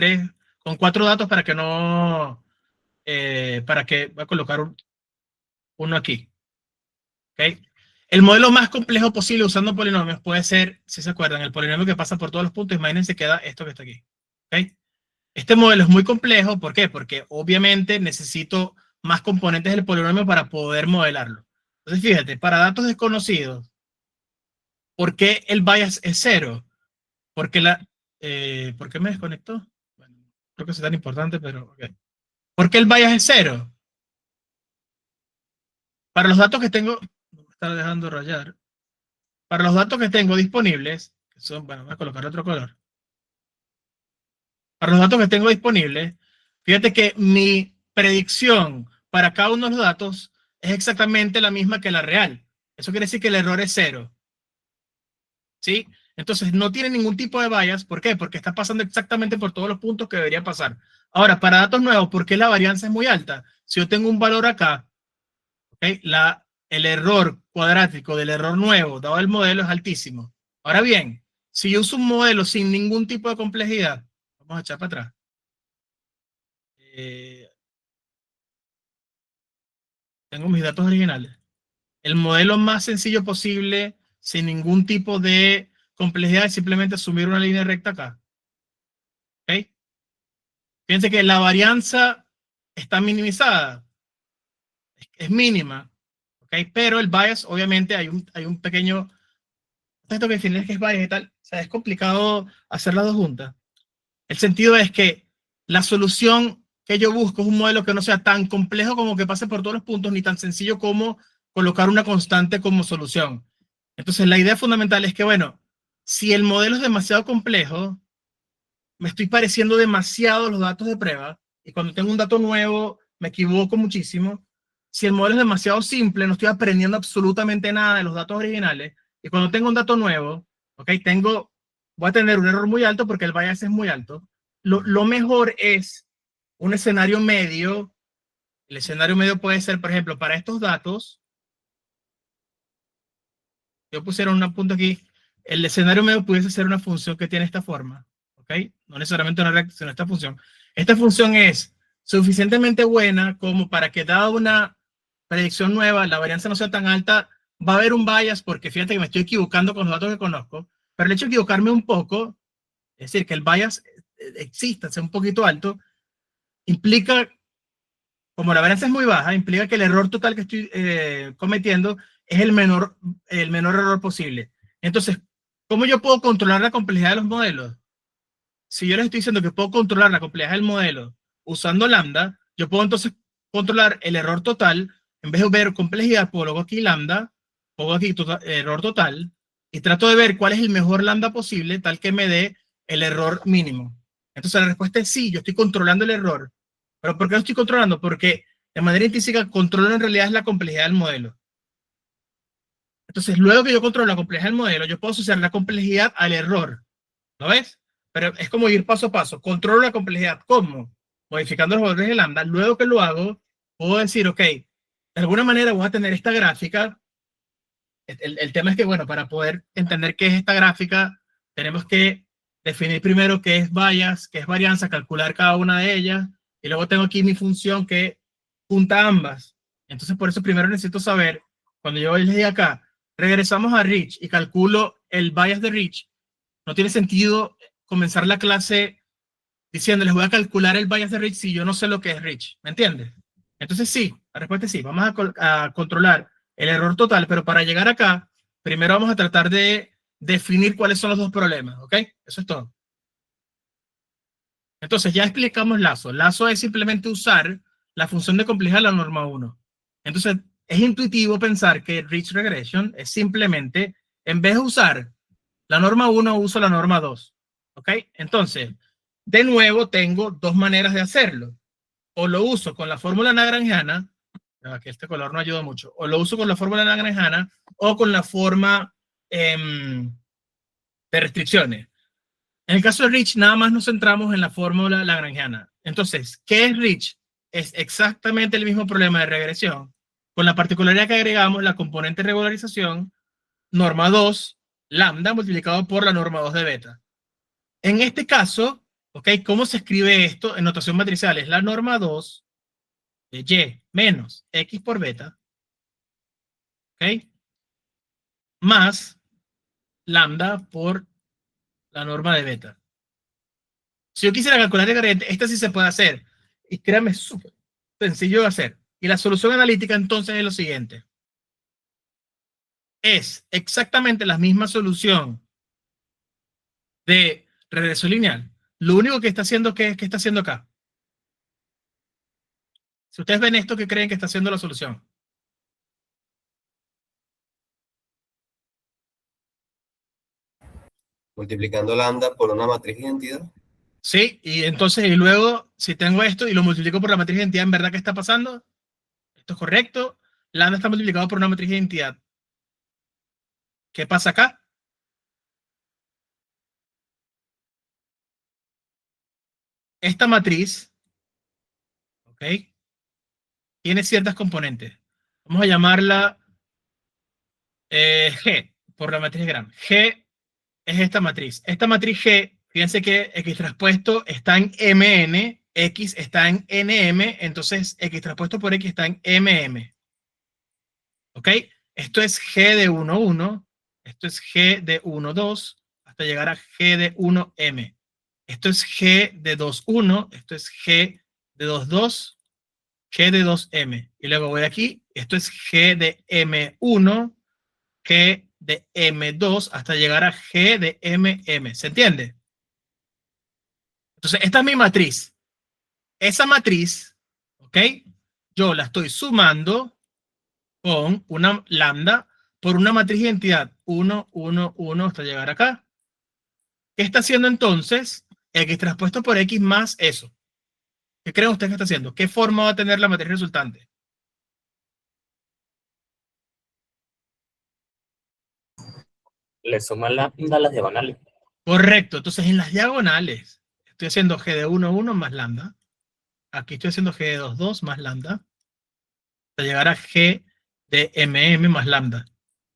4 datos para que no, voy a colocar uno aquí, ¿ok? El modelo más complejo posible usando polinomios puede ser, si se acuerdan, el polinomio que pasa por todos los puntos. Imagínense que da esto que está aquí, ¿ok? Este modelo es muy complejo, ¿por qué? Porque obviamente necesito más componentes del polinomio para poder modelarlo. Entonces, fíjate, para datos desconocidos, ¿por qué el bias es 0? Porque ¿por qué me desconectó? Bueno, creo que es tan importante, pero ok. ¿Por qué el bias es 0? Para los datos que tengo, no me está dejando rayar. Para los datos que tengo disponibles, que son, bueno, voy a colocar otro color. Para los datos que tengo disponibles, fíjate que mi predicción para cada uno de los datos es exactamente la misma que la real. Eso quiere decir que el error es 0. ¿Sí? Entonces no tiene ningún tipo de bias. ¿Por qué? Porque está pasando exactamente por todos los puntos que debería pasar. Ahora, para datos nuevos, ¿por qué la varianza es muy alta? Si yo tengo un valor acá, ¿okay? El error cuadrático del error nuevo dado el modelo es altísimo. Ahora bien, si yo uso un modelo sin ningún tipo de complejidad, vamos a echar para atrás. Tengo mis datos originales. El modelo más sencillo posible, sin ningún tipo de complejidad, es simplemente asumir una línea recta acá. ¿Ok? Fíjense que la varianza está minimizada. Es mínima. ¿Ok? Pero el bias, obviamente, hay un pequeño... Esto que define que es bias y tal. O sea, es complicado hacer las dos juntas. El sentido es que la solución que yo busco es un modelo que no sea tan complejo como que pase por todos los puntos, ni tan sencillo como colocar una constante como solución. Entonces, la idea fundamental es que, bueno, si el modelo es demasiado complejo, me estoy pareciendo demasiado a los datos de prueba, y cuando tengo un dato nuevo, me equivoco muchísimo. Si el modelo es demasiado simple, no estoy aprendiendo absolutamente nada de los datos originales, y cuando tengo un dato nuevo, ¿ok? Voy a tener un error muy alto porque el bias es muy alto. Lo mejor es un escenario medio. El escenario medio puede ser, por ejemplo, para estos datos, yo pusiera un punto aquí, el escenario medio pudiese ser una función que tiene esta forma, ¿ok? No necesariamente una recta, sino esta función. Esta función es suficientemente buena como para que dada una predicción nueva, la varianza no sea tan alta, va a haber un bias porque fíjate que me estoy equivocando con los datos que conozco, pero el hecho de equivocarme un poco, es decir, que el bias exista, sea un poquito alto, implica, como la varianza es muy baja, implica que el error total que estoy cometiendo es el menor error posible. Entonces, ¿cómo yo puedo controlar la complejidad de los modelos? Si yo les estoy diciendo que puedo controlar la complejidad del modelo usando lambda, yo puedo entonces controlar el error total. En vez de ver complejidad, pongo aquí lambda, pongo aquí error total, y trato de ver cuál es el mejor lambda posible, tal que me dé el error mínimo. Entonces la respuesta es sí, yo estoy controlando el error. ¿Pero por qué lo estoy controlando? Porque de manera intrínseca controlo en realidad es la complejidad del modelo. Entonces, luego que yo controlo la complejidad del modelo, yo puedo asociar la complejidad al error. ¿Lo ves? Pero es como ir paso a paso. Controlo la complejidad. ¿Cómo? Modificando los valores de lambda. Luego que lo hago, puedo decir, ok, de alguna manera voy a tener esta gráfica. El tema es que, bueno, para poder entender qué es esta gráfica, tenemos que definir primero qué es bias, qué es varianza, calcular cada una de ellas. Y luego tengo aquí mi función que junta ambas. Entonces, por eso primero necesito saber, cuando yo les diga acá, regresamos a Rich y calculo el bias de Rich, no tiene sentido comenzar la clase diciéndoles voy a calcular el bias de Rich si yo no sé lo que es Rich. ¿Me entiendes? Entonces sí, la respuesta es sí. Vamos a controlar el error total, pero para llegar acá, primero vamos a tratar de definir cuáles son los dos problemas, ¿ok? Eso es todo. Entonces ya explicamos lazo. Lazo es simplemente usar la función de complejidad de la norma 1. Entonces es intuitivo pensar que Rich Regression es simplemente, en vez de usar la norma 1, uso la norma 2. ¿Ok? Entonces, de nuevo, tengo dos maneras de hacerlo. O lo uso con la fórmula lagrangiana, que este color no ayuda mucho, o lo uso con la fórmula lagrangiana o con la forma de restricciones. En el caso de Rich, nada más nos centramos en la fórmula lagrangiana. Entonces, ¿qué es Rich? Es exactamente el mismo problema de regresión, con la particularidad que agregamos la componente de regularización, norma 2, lambda multiplicado por la norma 2 de beta. En este caso, ¿ok? ¿Cómo se escribe esto en notación matricial? Es la norma 2 de y menos x por beta, ¿ok? Más lambda por la norma de beta. Si yo quisiera calcular el gradiente, esta sí se puede hacer. Y créanme, es súper sencillo de hacer. Y la solución analítica entonces es lo siguiente. Es exactamente la misma solución de regresión lineal. Lo único que está haciendo, ¿qué está haciendo acá? Si ustedes ven esto, ¿qué creen que está haciendo la solución? Multiplicando lambda por una matriz de identidad. Sí, y entonces, y luego, si tengo esto y lo multiplico por la matriz de identidad, ¿en verdad qué está pasando? Esto es correcto. Lambda está multiplicado por una matriz de identidad. ¿Qué pasa acá? Esta matriz, ¿ok? Tiene ciertas componentes. Vamos a llamarla G, por la matriz de Gram. G es esta matriz. Esta matriz G, fíjense que X traspuesto está en MN, X está en NM, entonces X traspuesto por X está en MM. ¿Ok? Esto es G de 1, 1, esto es G de 1, 2, hasta llegar a G de 1M. Esto es G de 2, 1, esto es G de 2, 2, G de 2M. Y luego voy aquí, esto es G de M1, G de M2, hasta llegar a G de MM. ¿Se entiende? Entonces, esta es mi matriz. Esa matriz, ¿ok? Yo la estoy sumando con una lambda por una matriz de identidad 1, 1, 1 hasta llegar acá. ¿Qué está haciendo entonces X transpuesto por X más eso? ¿Qué creen ustedes que está haciendo? ¿Qué forma va a tener la matriz resultante? Le suman lambda a las diagonales. Correcto. Entonces, en las diagonales, estoy haciendo G de 1, 1 más lambda. Aquí estoy haciendo G de 2, 2 más lambda. Hasta llegar a G de MM más lambda.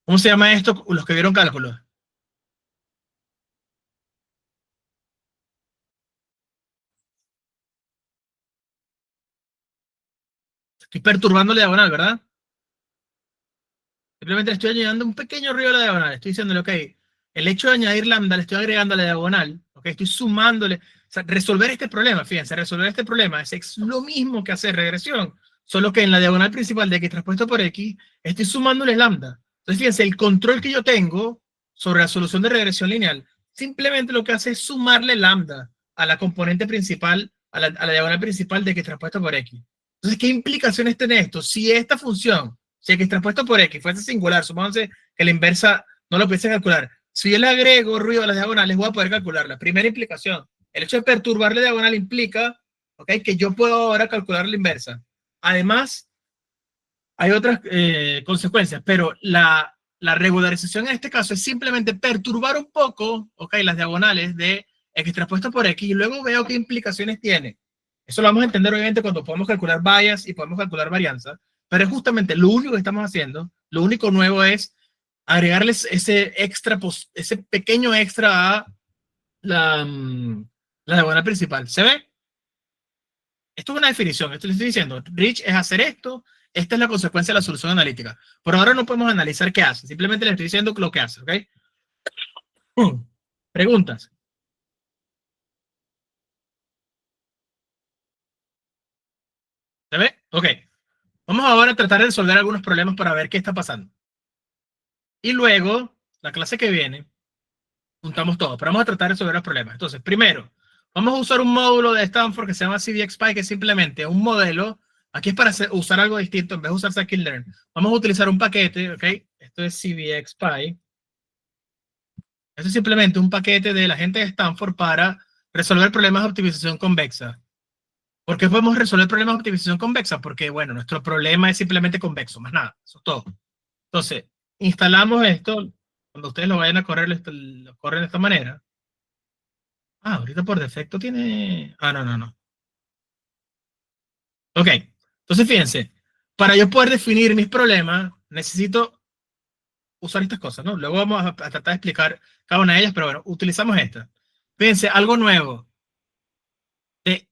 ¿Cómo se llama esto? Los que vieron cálculo. Estoy perturbando la diagonal, ¿verdad? Simplemente le estoy añadiendo un pequeño ruido a la diagonal. Estoy diciéndole, ok, el hecho de añadir lambda le estoy agregando a la diagonal. Ok, estoy sumándole. O sea, resolver este problema, fíjense, resolver este problema es lo mismo que hacer regresión. Solo que en la diagonal principal de X transpuesto por X, estoy sumándole lambda. Entonces, fíjense, el control que yo tengo sobre la solución de regresión lineal, simplemente lo que hace es sumarle lambda a la componente principal, a la diagonal principal de X transpuesto por X. Entonces, ¿qué implicaciones tiene esto? Si esta función, si X transpuesto por X fuese singular, supónganse que la inversa no lo pudiese calcular. Si yo le agrego ruido a las diagonales, voy a poder calcularla. Primera implicación, el hecho de perturbar la diagonal implica, ¿okay?, que yo puedo ahora calcular la inversa. Además, hay otras consecuencias, pero la regularización en este caso es simplemente perturbar un poco, ¿ok?, las diagonales de X transpuesto por X y luego veo qué implicaciones tiene. Eso lo vamos a entender obviamente cuando podemos calcular bias y podemos calcular varianza, pero es justamente lo único que estamos haciendo, lo único nuevo es agregarles ese extra, ese pequeño extra a la diagonal principal. ¿Se ve? Esto es una definición, esto les estoy diciendo. Rich es hacer esto, esta es la consecuencia de la solución analítica. Por ahora no podemos analizar qué hace, simplemente les estoy diciendo lo que hace, ¿ok? Preguntas. ¿Se ve? Ok. Vamos ahora a tratar de resolver algunos problemas para ver qué está pasando. Y luego, la clase que viene, juntamos todo, pero vamos a tratar de resolver los problemas. Entonces, primero, vamos a usar un módulo de Stanford que se llama CVXPy, que es simplemente un modelo. Aquí es para usar algo distinto, en vez de usar scikit-learn. Vamos a utilizar un paquete, ¿ok? Esto es CVXPy. Esto es simplemente un paquete de la gente de Stanford para resolver problemas de optimización convexa. ¿Por qué podemos resolver problemas de optimización convexa? Porque, bueno, nuestro problema es simplemente convexo, más nada, eso es todo. Entonces, instalamos esto. Cuando ustedes lo vayan a correr, lo corren de esta manera. Ah, ahorita por defecto tiene... Ah, no. Ok, entonces fíjense, para yo poder definir mis problemas, necesito usar estas cosas, ¿no? Luego vamos a tratar de explicar cada una de ellas, pero bueno, utilizamos esta. Fíjense, algo nuevo.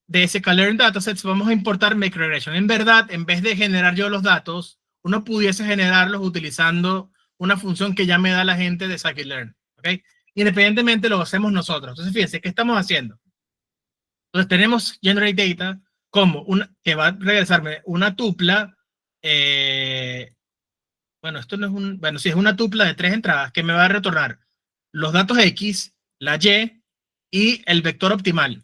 De scikit-learn datasets vamos a importar make regression. En verdad, en vez de generar yo los datos, uno pudiese generarlos utilizando una función que ya me da la gente de scikit-learn, ¿ok? Independientemente lo hacemos nosotros. Entonces, fíjense, ¿qué estamos haciendo? Entonces, tenemos generate data como que va a regresarme una tupla. Bueno, esto no es un... Bueno, sí, es una tupla de 3 entradas que me va a retornar los datos X, la Y y el vector optimal.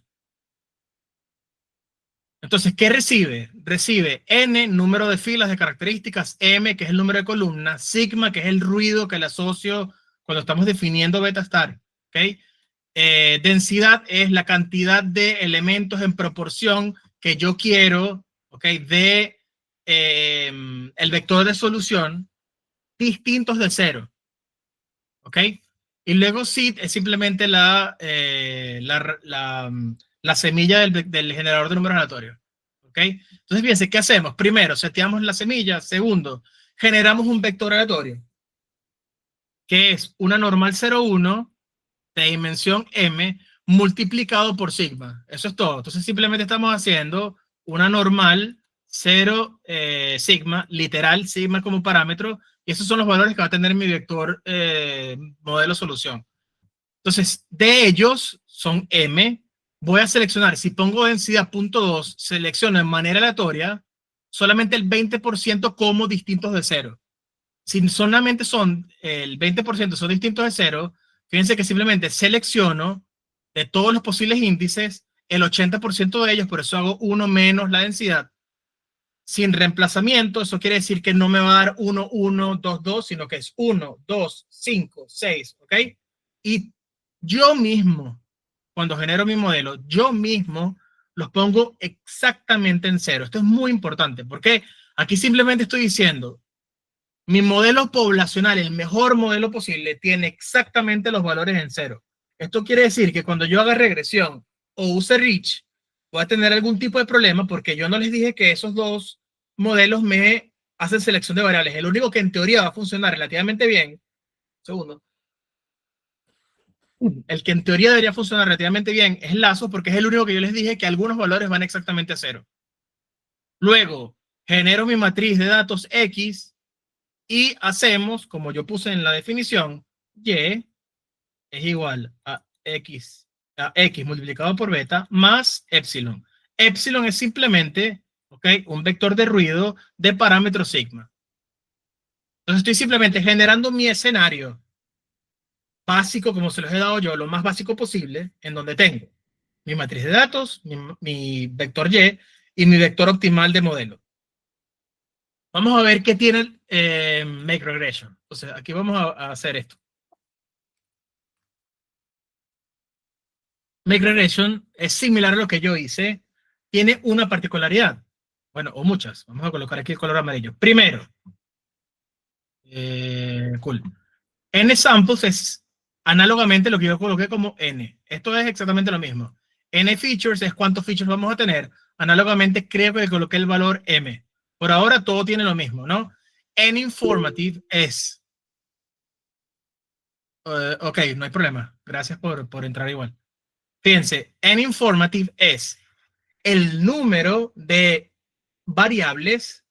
Entonces, ¿qué recibe? Recibe n, número de filas de características, m, que es el número de columnas, sigma, que es el ruido que le asocio cuando estamos definiendo beta star, ¿ok? Densidad es la cantidad de elementos en proporción que yo quiero, ¿ok?, de el vector de solución distintos de 0, ¿ok? Y luego seed es simplemente la semilla del generador de números aleatorios, ¿ok? Entonces, fíjense, ¿qué hacemos? Primero, seteamos la semilla. Segundo, generamos un vector aleatorio, que es una normal 0,1 de dimensión m multiplicado por sigma. Eso es todo. Entonces, simplemente estamos haciendo una normal 0 sigma, literal sigma como parámetro, y esos son los valores que va a tener mi vector modelo solución. Entonces, de ellos son m. Voy a seleccionar, si pongo densidad 0.2, selecciono de manera aleatoria solamente el 20% como distintos de 0. Si solamente son el 20% son distintos de 0, fíjense que simplemente selecciono de todos los posibles índices el 80% de ellos, por eso hago 1 menos la densidad. sin reemplazamiento, eso quiere decir que no me va a dar 1, 1, 2, 2, sino que es 1, 2, 5, 6, ¿ok? Y yo mismo, cuando genero mi modelo, yo mismo los pongo exactamente en 0. Esto es muy importante, porque aquí simplemente estoy diciendo, mi modelo poblacional, el mejor modelo posible, tiene exactamente los valores en 0. Esto quiere decir que cuando yo haga regresión o use Rich, voy a tener algún tipo de problema porque yo no les dije que esos dos modelos me hacen selección de variables. El único que en teoría va a funcionar relativamente bien, segundo, el que en teoría debería funcionar relativamente bien es Lazo, porque es el único que yo les dije que algunos valores van exactamente a 0. Luego, genero mi matriz de datos X y hacemos, como yo puse en la definición, Y es igual a X multiplicado por beta más epsilon. Epsilon es simplemente, ¿okay?, un vector de ruido de parámetro sigma. Entonces estoy simplemente generando mi escenario básico, como se los he dado yo, lo más básico posible, en donde tengo mi matriz de datos, mi vector y mi vector optimal de modelo. Vamos a ver qué tiene Make Regression. Entonces aquí vamos a hacer esto. Make Regression es similar a lo que yo hice. Tiene una particularidad. Bueno, o muchas. Vamos a colocar aquí el color amarillo. Primero, cool. N samples es análogamente lo que yo coloqué como N. Esto es exactamente lo mismo. N features es cuántos features vamos a tener. Análogamente creo que coloqué el valor M. Por ahora todo tiene lo mismo, ¿no? N informative es... ok, no hay problema. Gracias por entrar igual. Fíjense, N informative es el número de variables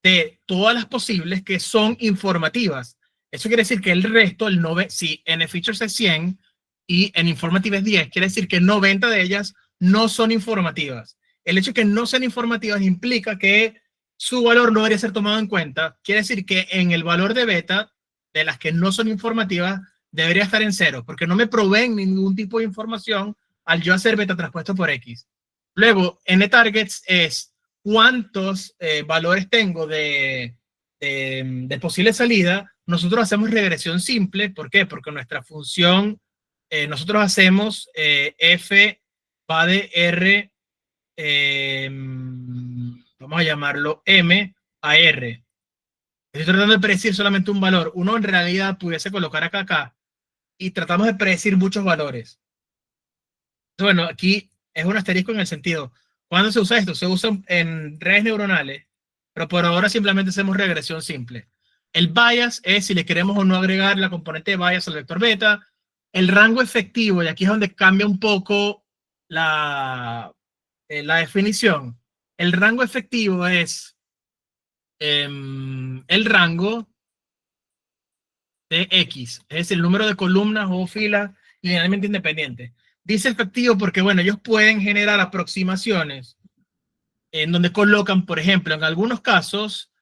de todas las posibles que son informativas. Eso quiere decir que el resto, si N features es 100 y N informative es 10, quiere decir que 90 de ellas no son informativas. El hecho de que no sean informativas implica que su valor no debería ser tomado en cuenta. Quiere decir que en el valor de beta, de las que no son informativas, debería estar en 0, porque no me proveen ningún tipo de información al yo hacer beta traspuesto por X. Luego, N-targets es cuántos valores tengo de posible salida. Nosotros hacemos regresión simple. ¿Por qué? Porque nuestra función, nosotros hacemos F va de R, vamos a llamarlo M a R. Estoy tratando de predecir solamente un valor. Uno en realidad pudiese colocar acá y tratamos de predecir muchos valores. Bueno, aquí es un asterisco en el sentido, ¿cuándo se usa esto? Se usa en redes neuronales, pero por ahora simplemente hacemos regresión simple. El bias es si le queremos o no agregar la componente de bias al vector beta. El rango efectivo, y aquí es donde cambia un poco la definición. El rango efectivo es el rango de X, es decir, el número de columnas o filas linealmente independientes. Dice efectivo porque, bueno, ellos pueden generar aproximaciones en donde colocan, por ejemplo, en algunos casos,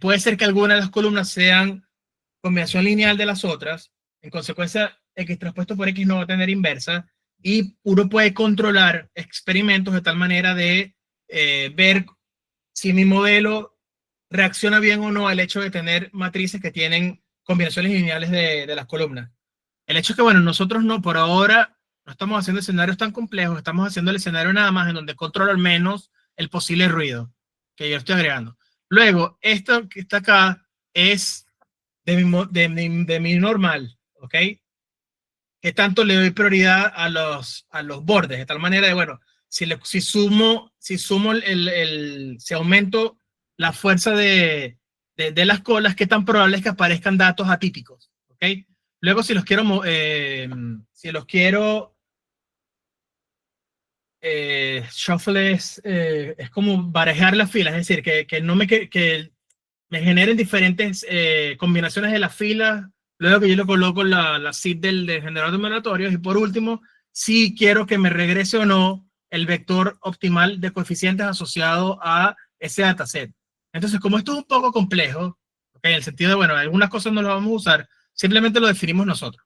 puede ser que algunas de las columnas sean combinación lineal de las otras, en consecuencia, X transpuesto por X no va a tener inversa, y uno puede controlar experimentos de tal manera de ver si mi modelo reacciona bien o no al hecho de tener matrices que tienen combinaciones lineales de las columnas. El hecho es que, bueno, nosotros no, por ahora, no estamos haciendo escenarios tan complejos, estamos haciendo el escenario nada más en donde controlo al menos el posible ruido que yo estoy agregando. Luego, esto que está acá es de mi normal, ¿ok? Que tanto le doy prioridad a los bordes, de tal manera de, bueno, si sumo si aumento la fuerza de las colas, qué tan probable es que aparezcan datos atípicos, ¿ok? Luego, si los quiero shuffle es como barajar las filas, es decir, que me generen diferentes combinaciones de las filas, luego que yo le coloco la seed del generador de aleatorios, y por último, si quiero que me regrese o no el vector optimal de coeficientes asociado a ese dataset. Entonces, como esto es un poco complejo, ¿okay?, en el sentido de, bueno, algunas cosas no las vamos a usar, simplemente lo definimos nosotros.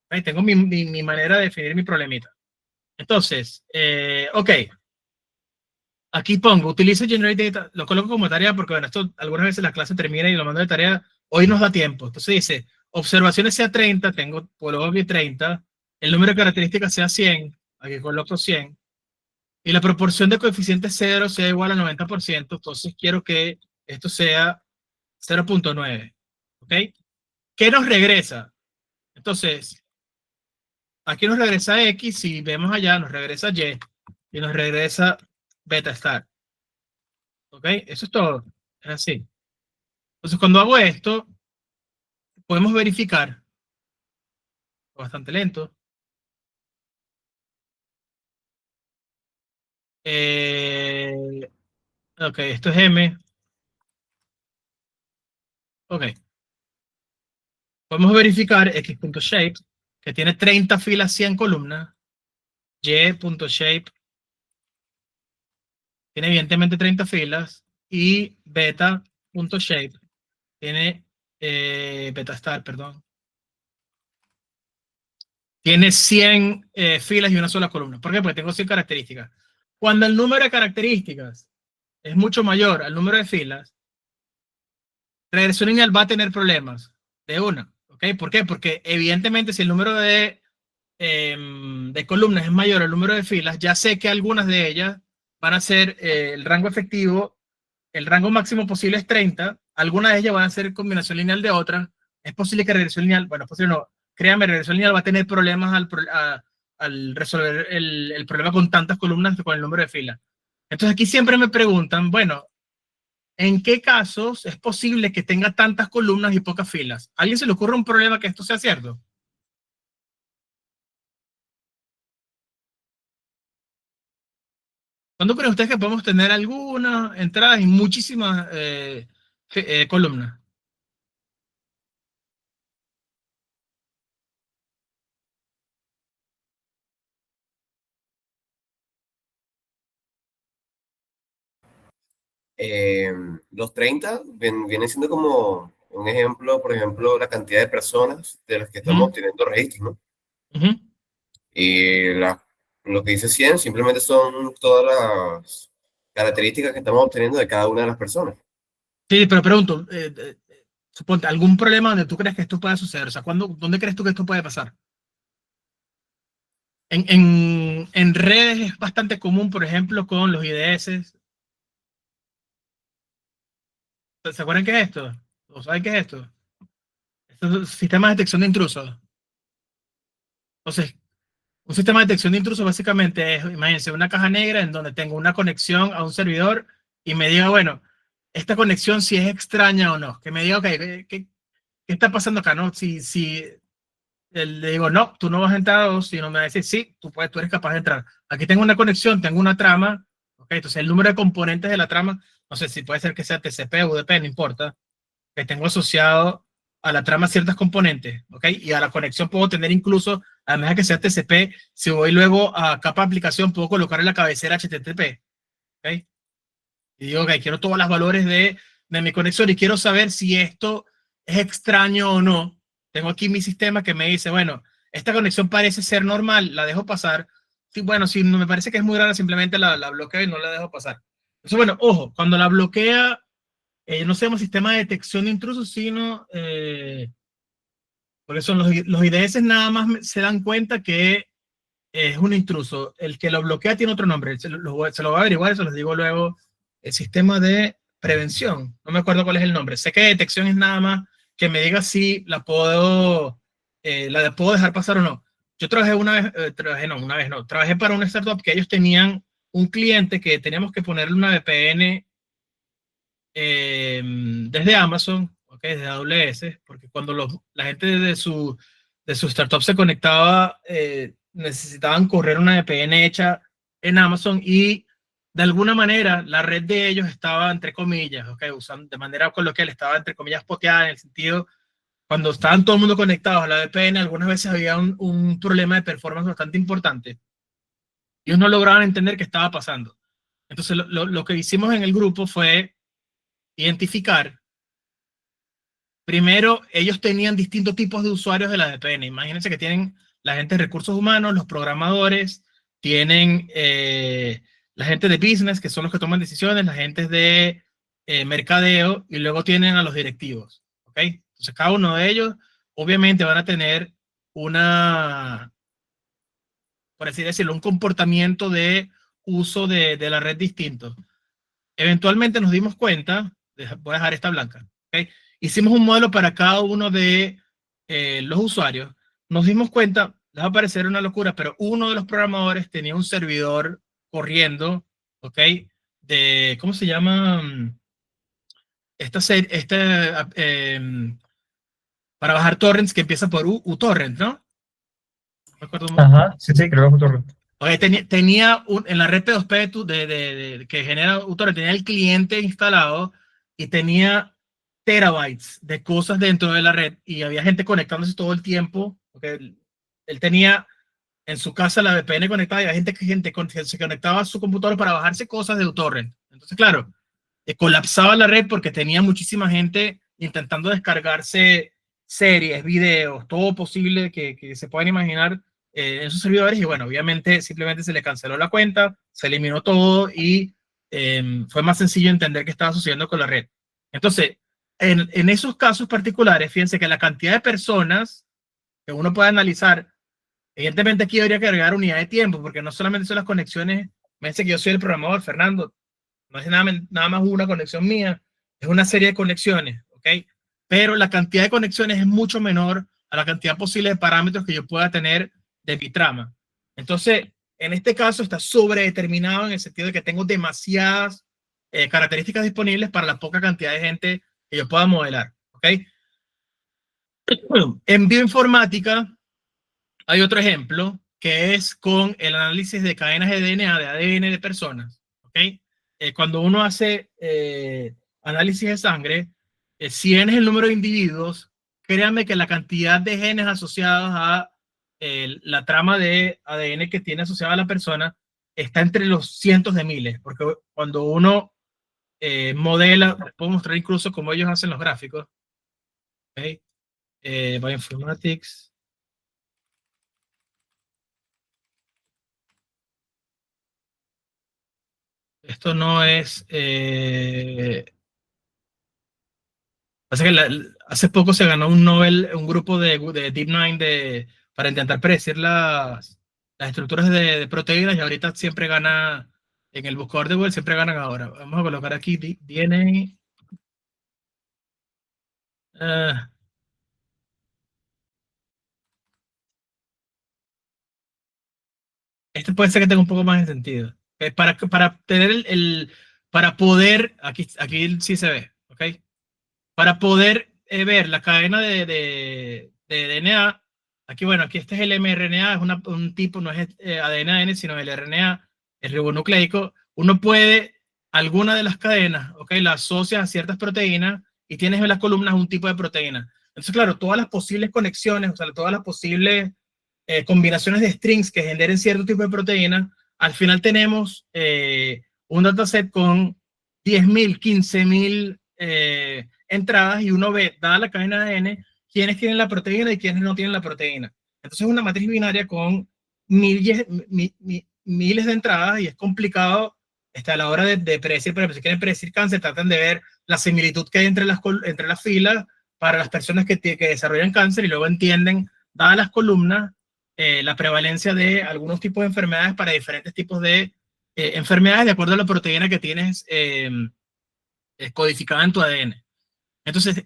¿Okay? Tengo mi manera de definir mi problemita. Entonces, ok. Aquí pongo, utilice Generate Data, lo coloco como tarea porque, bueno, esto algunas veces la clase termina y lo mando de tarea, hoy nos da tiempo. Entonces dice, observaciones sea 30, coloco aquí 30, el número de características sea 100, aquí coloco 100, y la proporción de coeficiente 0 sea igual a 90%, entonces quiero que esto sea 0.9, ¿ok? ¿Qué nos regresa? Entonces, aquí nos regresa X, si vemos allá, nos regresa Y, y nos regresa beta star. ¿Ok? Eso es todo. Es así. Entonces, cuando hago esto, podemos verificar. Bastante lento. Ok, esto es M. Ok. Podemos verificar x.shape, que tiene 30 filas, 100 columnas. Y.shape tiene evidentemente 30 filas. Y beta.shape tiene beta star, perdón. Tiene 100 filas y una sola columna. ¿Por qué? Porque tengo 100 características. Cuando el número de características es mucho mayor al número de filas, regresión lineal va a tener problemas de una. ¿Ok? ¿Por qué? Porque evidentemente si el número de columnas es mayor al número de filas, ya sé que algunas de ellas van a ser el rango efectivo, el rango máximo posible es 30, algunas de ellas van a ser combinación lineal de otras. Es posible que regresión lineal, bueno, es posible no, créanme, regresión lineal va a tener problemas al resolver el problema con tantas columnas que con el número de filas. Entonces aquí siempre me preguntan, bueno, ¿en qué casos es posible que tenga tantas columnas y pocas filas? ¿A alguien se le ocurre un problema que esto sea cierto? ¿Cuándo creen ustedes que podemos tener algunas entradas y muchísimas columnas? Los 30 viene siendo como un ejemplo, por ejemplo, la cantidad de personas de las que estamos obteniendo registros, ¿no? Y lo que dice 100 simplemente son todas las características que estamos obteniendo de cada una de las personas. Sí, pero pregunto, suponte, ¿algún problema donde tú crees que esto pueda suceder? O sea, ¿dónde crees tú que esto puede pasar? En redes es bastante común, por ejemplo, con los IDS. ¿Se acuerdan qué es esto? ¿O saben qué es esto? Esto es un sistema de detección de intrusos. Entonces, un sistema de detección de intrusos básicamente es, imagínense, una caja negra en donde tengo una conexión a un servidor y me diga, bueno, esta conexión si es extraña o no. Que me diga, ok, ¿qué está pasando acá? ¿No? Si le digo, no, tú no vas a entrar, o si no me va a decir, sí, tú eres capaz de entrar. Aquí tengo una conexión, tengo una trama, ok, entonces el número de componentes de la trama, no sé si puede ser que sea TCP o UDP, no importa, que tengo asociado a la trama ciertas componentes, ok, y a la conexión puedo tener incluso, además de que sea TCP, si voy luego a capa de aplicación, puedo colocar en la cabecera HTTP, ok, y digo, ok, quiero todos los valores de mi conexión y quiero saber si esto es extraño o no. Tengo aquí mi sistema que me dice, bueno, esta conexión parece ser normal, la dejo pasar. Sí, bueno, si no me parece que es muy rara, simplemente la bloqueo y no la dejo pasar. Entonces, bueno, ojo, cuando la bloquea, no se llama sistema de detección de intrusos, sino, porque son los IDS nada más se dan cuenta que es un intruso. El que lo bloquea tiene otro nombre, se lo voy a averiguar, se los digo luego. El sistema de prevención, no me acuerdo cuál es el nombre. Sé que detección es nada más que me diga si la puedo dejar pasar o no. Yo trabajé trabajé para una startup que ellos tenían un cliente que teníamos que ponerle una VPN desde Amazon, okay, desde AWS, porque cuando la gente de su startup se conectaba, necesitaban correr una VPN hecha en Amazon y de alguna manera la red de ellos estaba, entre comillas, okay, usando de manera coloquial, estaba entre comillas poteada en el sentido, cuando estaban todo el mundo conectados a la VPN, algunas veces había un problema de performance bastante importante. Ellos no lograban entender qué estaba pasando. Entonces lo que hicimos en el grupo fue identificar. Primero, ellos tenían distintos tipos de usuarios de la VPN. Imagínense que tienen la gente de recursos humanos, los programadores, tienen la gente de business, que son los que toman decisiones, la gente de mercadeo, y luego tienen a los directivos, ¿ok? Entonces cada uno de ellos obviamente van a tener una, por así decirlo, un comportamiento de uso de la red distinto. Eventualmente nos dimos cuenta, voy a dejar esta blanca, ¿ok? Hicimos un modelo para cada uno de los usuarios. Nos dimos cuenta, les va a parecer una locura, pero uno de los programadores tenía un servidor corriendo, ¿ok? De, ¿cómo se llama? Para bajar torrents que empieza por uTorrent, ¿no? No me acuerdo mucho. Ajá, sí, creo que es un torrent. Oye, tenía en la red P2P que genera uTorrent, tenía el cliente instalado y tenía terabytes de cosas dentro de la red, y había gente conectándose todo el tiempo, porque él tenía en su casa la VPN conectada, y había gente que se conectaba a su computador para bajarse cosas de uTorrent. Entonces, claro, colapsaba la red porque tenía muchísima gente intentando descargarse series, videos, todo posible que se puedan imaginar en esos servidores, y bueno, obviamente simplemente se le canceló la cuenta, se eliminó todo, y fue más sencillo entender qué estaba sucediendo con la red. Entonces, en esos casos particulares, fíjense que la cantidad de personas que uno puede analizar, evidentemente aquí habría que agregar unidad de tiempo, porque no solamente son las conexiones. Fíjense que yo soy el programador, Fernando, no es nada más una conexión mía, es una serie de conexiones, ¿ok? Pero la cantidad de conexiones es mucho menor a la cantidad posible de parámetros que yo pueda tener de mi trama. Entonces, en este caso está sobredeterminado en el sentido de que tengo demasiadas características disponibles para la poca cantidad de gente que yo pueda modelar, ¿ok? En bioinformática hay otro ejemplo que es con el análisis de cadenas de DNA, de ADN de personas, ¿ok? Cuando uno hace análisis de sangre, si n es el número de individuos, créanme que la cantidad de genes asociados a la trama de ADN que tiene asociada a la persona está entre los cientos de miles, porque cuando uno modela, les puedo mostrar incluso cómo ellos hacen los gráficos, ¿ok? Bioinformatics. Esto no es... Pasa que hace poco se ganó un Nobel, un grupo de DeepMind para intentar predecir las estructuras de proteínas, y ahorita siempre gana, en el buscador de Google siempre ganan ahora. Vamos a colocar aquí DNA. Este puede ser que tenga un poco más de sentido. Para tener para poder, aquí sí se ve, ¿ok? Para poder ver la cadena de DNA, aquí, bueno, aquí este es el mRNA, es un tipo, no es ADN, sino el RNA, el ribonucleico. Uno puede, alguna de las cadenas, ¿ok? La asocia a ciertas proteínas y tienes en las columnas un tipo de proteína. Entonces, claro, todas las posibles conexiones, o sea, todas las posibles combinaciones de strings que generen cierto tipo de proteína, al final tenemos un dataset con 10.000, 15.000 entradas, y uno ve, dada la cadena de ADN, quiénes tienen la proteína y quiénes no tienen la proteína. Entonces es una matriz binaria con miles de entradas, y es complicado a la hora de predecir. Por ejemplo, si quieren predecir cáncer, tratan de ver la similitud que hay entre las filas para las personas que desarrollan cáncer, y luego entienden, dadas las columnas, la prevalencia de algunos tipos de enfermedades para diferentes tipos de enfermedades de acuerdo a la proteína que tienes codificada en tu ADN. Entonces,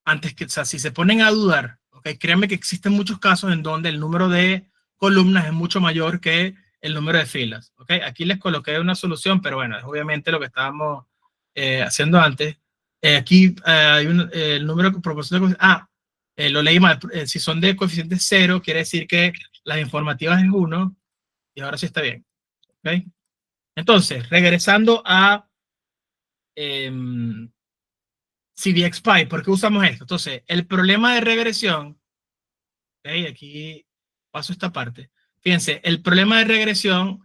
o sea, si se ponen a dudar, okay, créanme que existen muchos casos en donde el número de columnas es mucho mayor que el número de filas. Okay. Aquí les coloqué una solución, pero bueno, es obviamente lo que estábamos haciendo antes. Aquí hay el número que proporciona. Lo leí mal. Si son de coeficiente 0, quiere decir que las informativas es 1, y ahora sí está bien. Okay. Entonces, regresando a CDXPy, ¿por qué usamos esto? Entonces, el problema de regresión, okay, aquí paso esta parte. Fíjense, el problema de regresión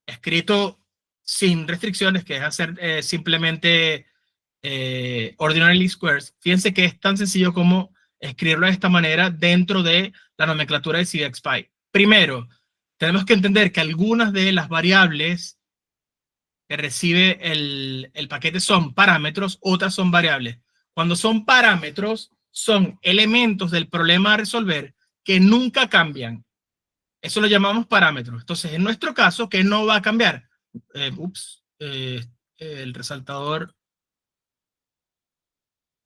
escrito sin restricciones, que es hacer simplemente ordinary least squares, fíjense que es tan sencillo como escribirlo de esta manera dentro de la nomenclatura de CDXPy. Primero, tenemos que entender que algunas de las variables que recibe el paquete son parámetros, otras son variables. Cuando son parámetros, son elementos del problema a resolver que nunca cambian. Eso lo llamamos parámetros. Entonces, en nuestro caso, ¿qué no va a cambiar? El resaltador.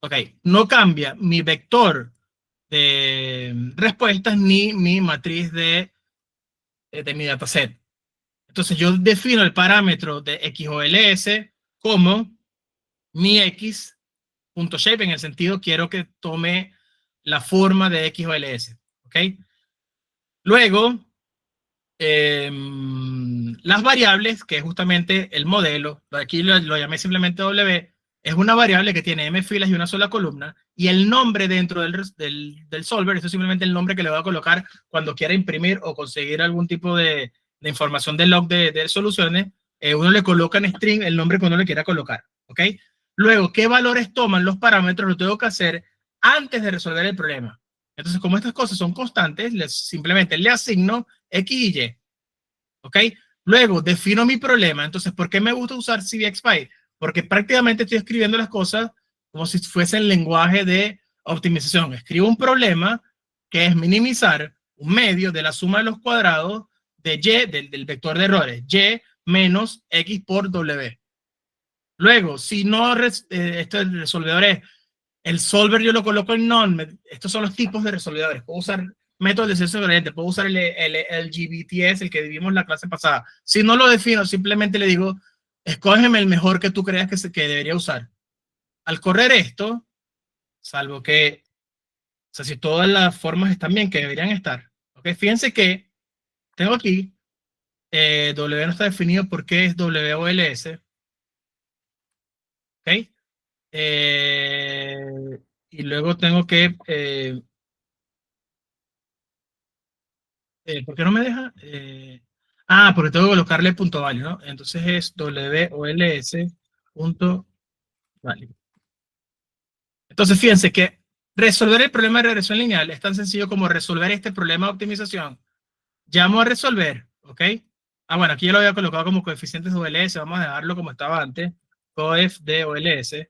Ok, no cambia mi vector de respuestas ni mi matriz de mi dataset. Entonces yo defino el parámetro de XOLS como mi x.shape, en el sentido quiero que tome la forma de XOLS. ¿Ok? Luego, las variables, que es justamente el modelo, aquí lo llamé simplemente W, es una variable que tiene m filas y una sola columna, y el nombre dentro del solver, eso es simplemente el nombre que le voy a colocar cuando quiera imprimir o conseguir algún tipo de información del log de soluciones. Uno le coloca en string el nombre que uno le quiera colocar, ¿ok? Luego, ¿qué valores toman los parámetros? Lo tengo que hacer antes de resolver el problema. Entonces, como estas cosas son constantes, simplemente le asigno X y Y, ¿ok? Luego, defino mi problema. Entonces, ¿por qué me gusta usar CVXPy? Porque prácticamente estoy escribiendo las cosas como si fuese el lenguaje de optimización. Escribo un problema que es minimizar un medio de la suma de los cuadrados de Y, del vector de errores, Y menos X por W. Luego, si no, estos resolvedores, el solver yo lo coloco en none. Estos son los tipos de resolvedores. Puedo usar métodos de ciencia variante, puedo usar el GBTS, el que vimos la clase pasada. Si no lo defino, simplemente le digo, escógeme el mejor que tú creas que debería usar. Al correr esto, salvo que, o sea, si todas las formas están bien, que deberían estar. ¿Ok? Fíjense que tengo aquí, W no está definido porque es WOLS. ¿Ok? Y luego tengo que... ¿por qué no me deja? Porque tengo que colocarle punto value, ¿no? Entonces es WOLS punto value. Entonces fíjense que resolver el problema de regresión lineal es tan sencillo como resolver este problema de optimización. Llamo a resolver, ¿ok? Bueno, aquí yo lo había colocado como coeficientes de OLS, vamos a dejarlo como estaba antes, coef de OLS,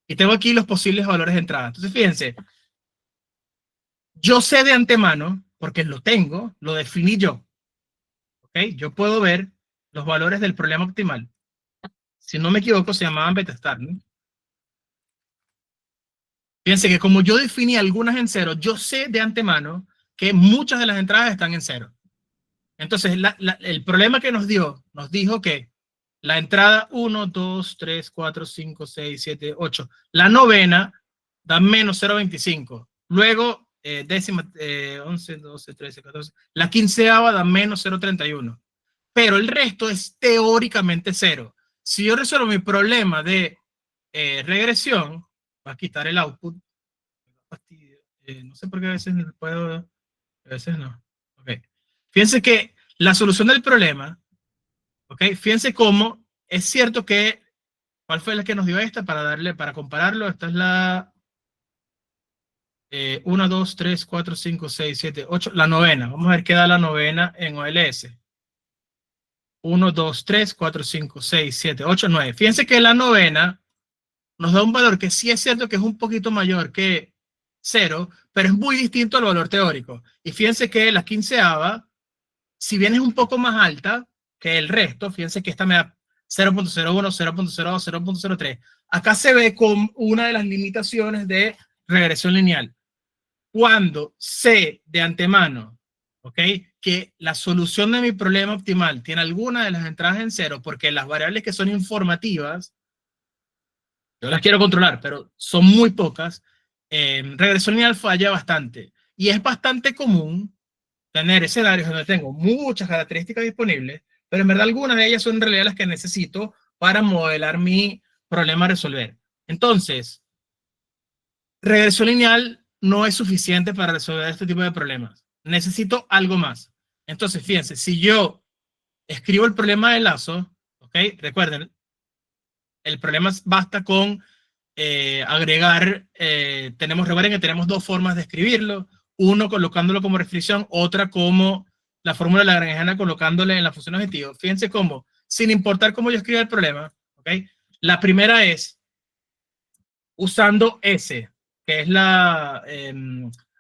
y tengo aquí los posibles valores de entrada. Entonces fíjense, yo sé de antemano, porque lo tengo, lo definí yo, ¿ok? Yo puedo ver los valores del problema optimal. Si no me equivoco, se llamaban beta-star, ¿no? Fíjense que como yo definí algunas en cero, yo sé de antemano que muchas de las entradas están en cero. Entonces, el problema que nos dijo que la entrada 1, 2, 3, 4, 5, 6, 7, 8, la novena da menos 0.25. Luego, décima, 11, 12, 13, 14, la quinceava da menos 0.31. Pero el resto es teóricamente cero. Si yo resuelvo mi problema de regresión, voy a quitar el output. No sé por qué a veces no puedo, a veces no. Okay. Fíjense que la solución del problema, ¿ok? Fíjense cómo es cierto que, ¿cuál fue la que nos dio esta para compararlo? Esta es la 1, 2, 3, 4, 5, 6, 7, 8, la novena. Vamos a ver qué da la novena en OLS. 1, 2, 3, 4, 5, 6, 7, 8, 9. Fíjense que la novena nos da un valor que sí es cierto que es un poquito mayor que 0, pero es muy distinto al valor teórico. Y fíjense que la quinceava, si bien es un poco más alta que el resto, fíjense que esta me da 0.01, 0.02, 0.03. Acá se ve con una de las limitaciones de regresión lineal. Cuando sé de antemano, ¿ok?, que la solución de mi problema optimal tiene alguna de las entradas en cero, porque las variables que son informativas, yo las quiero controlar, pero son muy pocas, regresión lineal falla bastante. Y es bastante común tener escenarios donde tengo muchas características disponibles, pero en verdad algunas de ellas son en realidad las que necesito para modelar mi problema a resolver. Entonces, regresión lineal no es suficiente para resolver este tipo de problemas. Necesito algo más. Entonces, fíjense, si yo escribo el problema de lazo, ¿ok? Recuerden, el problema basta con agregar, recuerden que tenemos dos formas de escribirlo, uno colocándolo como restricción, otra como la fórmula de Lagrangiana colocándole en la función objetivo. Fíjense cómo, sin importar cómo yo escriba el problema, ¿ok? La primera es usando S, que es la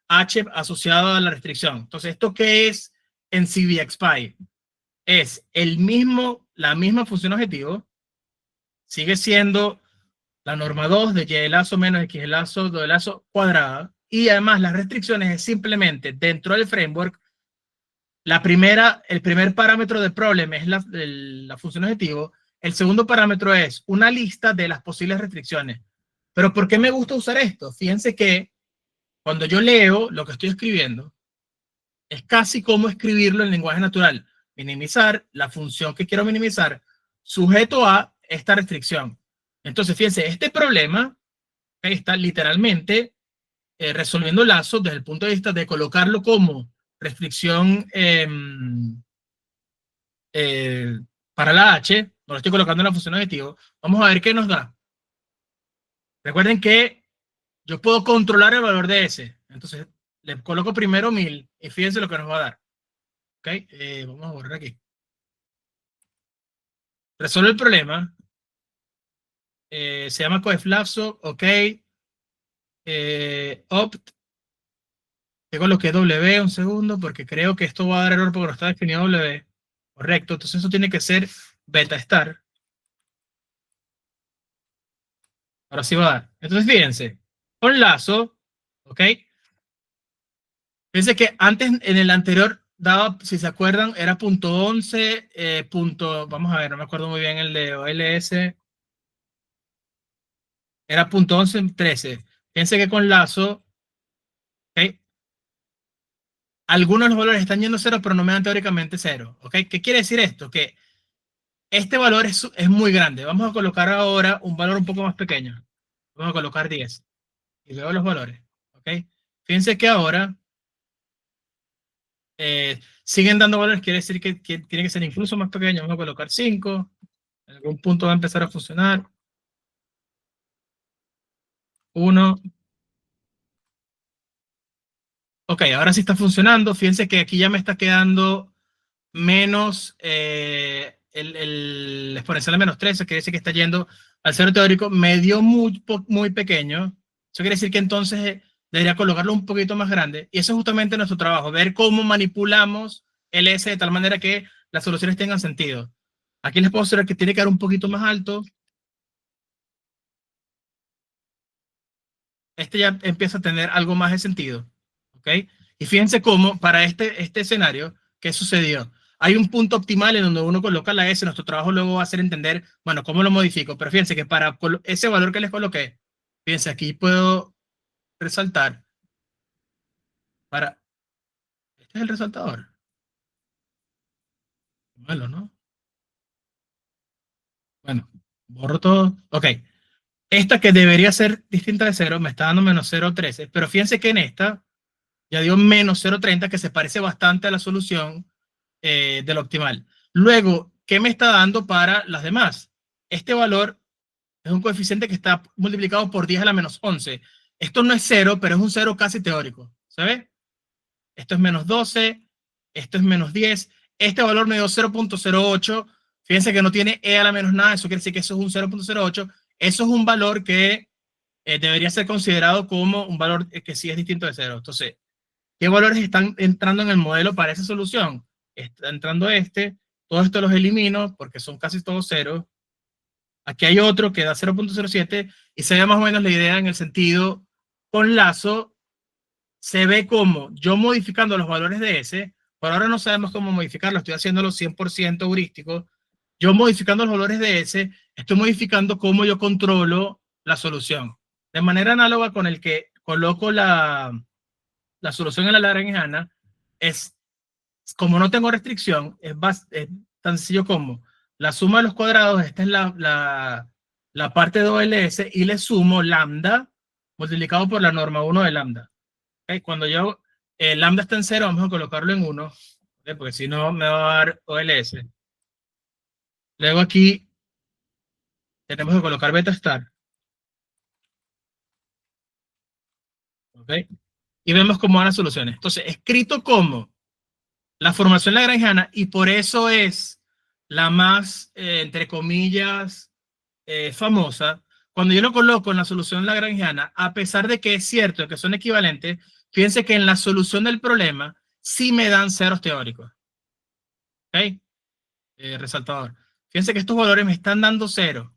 H asociada a la restricción. Entonces, ¿esto qué es en CVXPy? Es la misma función objetivo, sigue siendo la norma 2 de y lazo menos x lazo, do lazo cuadrada, y además las restricciones es simplemente dentro del framework, el primer parámetro de problem es la función objetivo, el segundo parámetro es una lista de las posibles restricciones. Pero ¿por qué me gusta usar esto? Fíjense que cuando yo leo lo que estoy escribiendo, es casi como escribirlo en lenguaje natural. Minimizar la función que quiero minimizar, sujeto a esta restricción. Entonces, fíjense, este problema está literalmente resolviendo lazos desde el punto de vista de colocarlo como restricción para la H, no lo estoy colocando en la función objetivo. Vamos a ver qué nos da. Recuerden que yo puedo controlar el valor de S. Entonces, le coloco primero 1000 y fíjense lo que nos va a dar. ¿Ok? Vamos a borrar aquí. Resuelve el problema. Se llama coeflapso. Ok. Opt. Tengo lo que es W, un segundo, porque creo que esto va a dar error porque no está definido W. Correcto. Entonces, eso tiene que ser beta star. Ahora sí va a dar. Entonces, fíjense. Con lazo. Ok. Fíjense que antes, en el anterior, daba, si se acuerdan, era .11, vamos a ver, no me acuerdo muy bien el de OLS, era .11, 13. Fíjense que con lazo, ¿okay? Algunos de los valores están yendo a 0, pero no me dan teóricamente 0. ¿Okay? ¿Qué quiere decir esto? Que este valor es muy grande. Vamos a colocar ahora un valor un poco más pequeño. Vamos a colocar 10. Y veo los valores. ¿Okay? Fíjense que ahora siguen dando valores, quiere decir que tiene que ser incluso más pequeño. Vamos a colocar 5. En algún punto va a empezar a funcionar. 1. Ok, ahora sí está funcionando. Fíjense que aquí ya me está quedando menos el exponencial de menos 13, quiere decir que está yendo al cero teórico. Me dio muy pequeño. Eso quiere decir que entonces debería colocarlo un poquito más grande. Y eso es justamente nuestro trabajo, ver cómo manipulamos el S de tal manera que las soluciones tengan sentido. Aquí les puedo hacer que tiene que dar un poquito más alto. Este ya empieza a tener algo más de sentido. ¿Ok? Y fíjense cómo para este escenario, ¿qué sucedió? Hay un punto optimal en donde uno coloca la S. Nuestro trabajo luego va a ser entender, bueno, cómo lo modifico. Pero fíjense que para ese valor que les coloqué, fíjense, aquí puedo resaltar para... Este es el resaltador. Malo, ¿no? Bueno, borro todo. Ok. Esta que debería ser distinta de 0 me está dando menos 0,13. Pero fíjense que en esta ya dio menos 0,30, que se parece bastante a la solución del optimal. Luego, ¿qué me está dando para las demás? Este valor es un coeficiente que está multiplicado por 10 a la menos 11. Esto no es 0, pero es un 0 casi teórico. ¿Sabes? Esto es menos 12, esto es menos 10. Este valor me dio 0.08. Fíjense que no tiene e a la menos nada. Eso quiere decir que eso es un 0.08. Eso es un valor que debería ser considerado como un valor que sí es distinto de 0. Entonces, ¿qué valores están entrando en el modelo para esa solución? Está entrando todo esto los elimino porque son casi todos 0. Aquí hay otro que da 0.07 y se ve más o menos la idea en el sentido, con lazo, se ve como yo modificando los valores de S, por ahora no sabemos cómo modificarlo, estoy haciéndolo 100% heurístico, yo modificando los valores de S, estoy modificando cómo yo controlo la solución. De manera análoga con el que coloco la solución en la lagrangiana, es como no tengo restricción, es tan sencillo como la suma de los cuadrados. Esta es la parte de OLS y le sumo lambda multiplicado por la norma 1 de lambda. ¿Okay? Cuando yo lambda está en 0, vamos a colocarlo en 1, ¿okay? Porque si no me va a dar OLS. Luego aquí tenemos que colocar beta star. ¿Okay? Y vemos cómo van las soluciones. Entonces, escrito como la formación lagrangiana, y por eso es la más, entre comillas, famosa, cuando yo lo coloco en la solución lagrangiana, a pesar de que es cierto que son equivalentes, fíjense que en la solución del problema sí me dan ceros teóricos. ¿Ok? Resaltador. Fíjense que estos valores me están dando cero.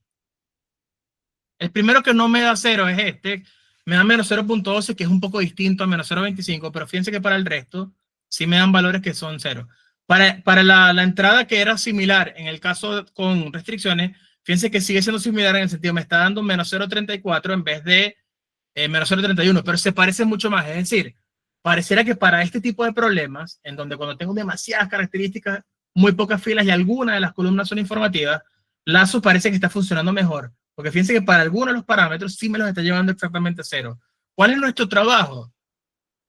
El primero que no me da cero es este, me da menos 0.12, que es un poco distinto a menos 0.25, pero fíjense que para el resto sí me dan valores que son cero. Para la entrada que era similar en el caso con restricciones, fíjense que sigue siendo similar en el sentido, me está dando menos 0.34 en vez de menos 0.31, pero se parece mucho más. Es decir, pareciera que para este tipo de problemas, en donde cuando tengo demasiadas características, muy pocas filas y algunas de las columnas son informativas, Lasso parece que está funcionando mejor. Porque fíjense que para algunos de los parámetros sí me los está llevando exactamente a cero. ¿Cuál es nuestro trabajo?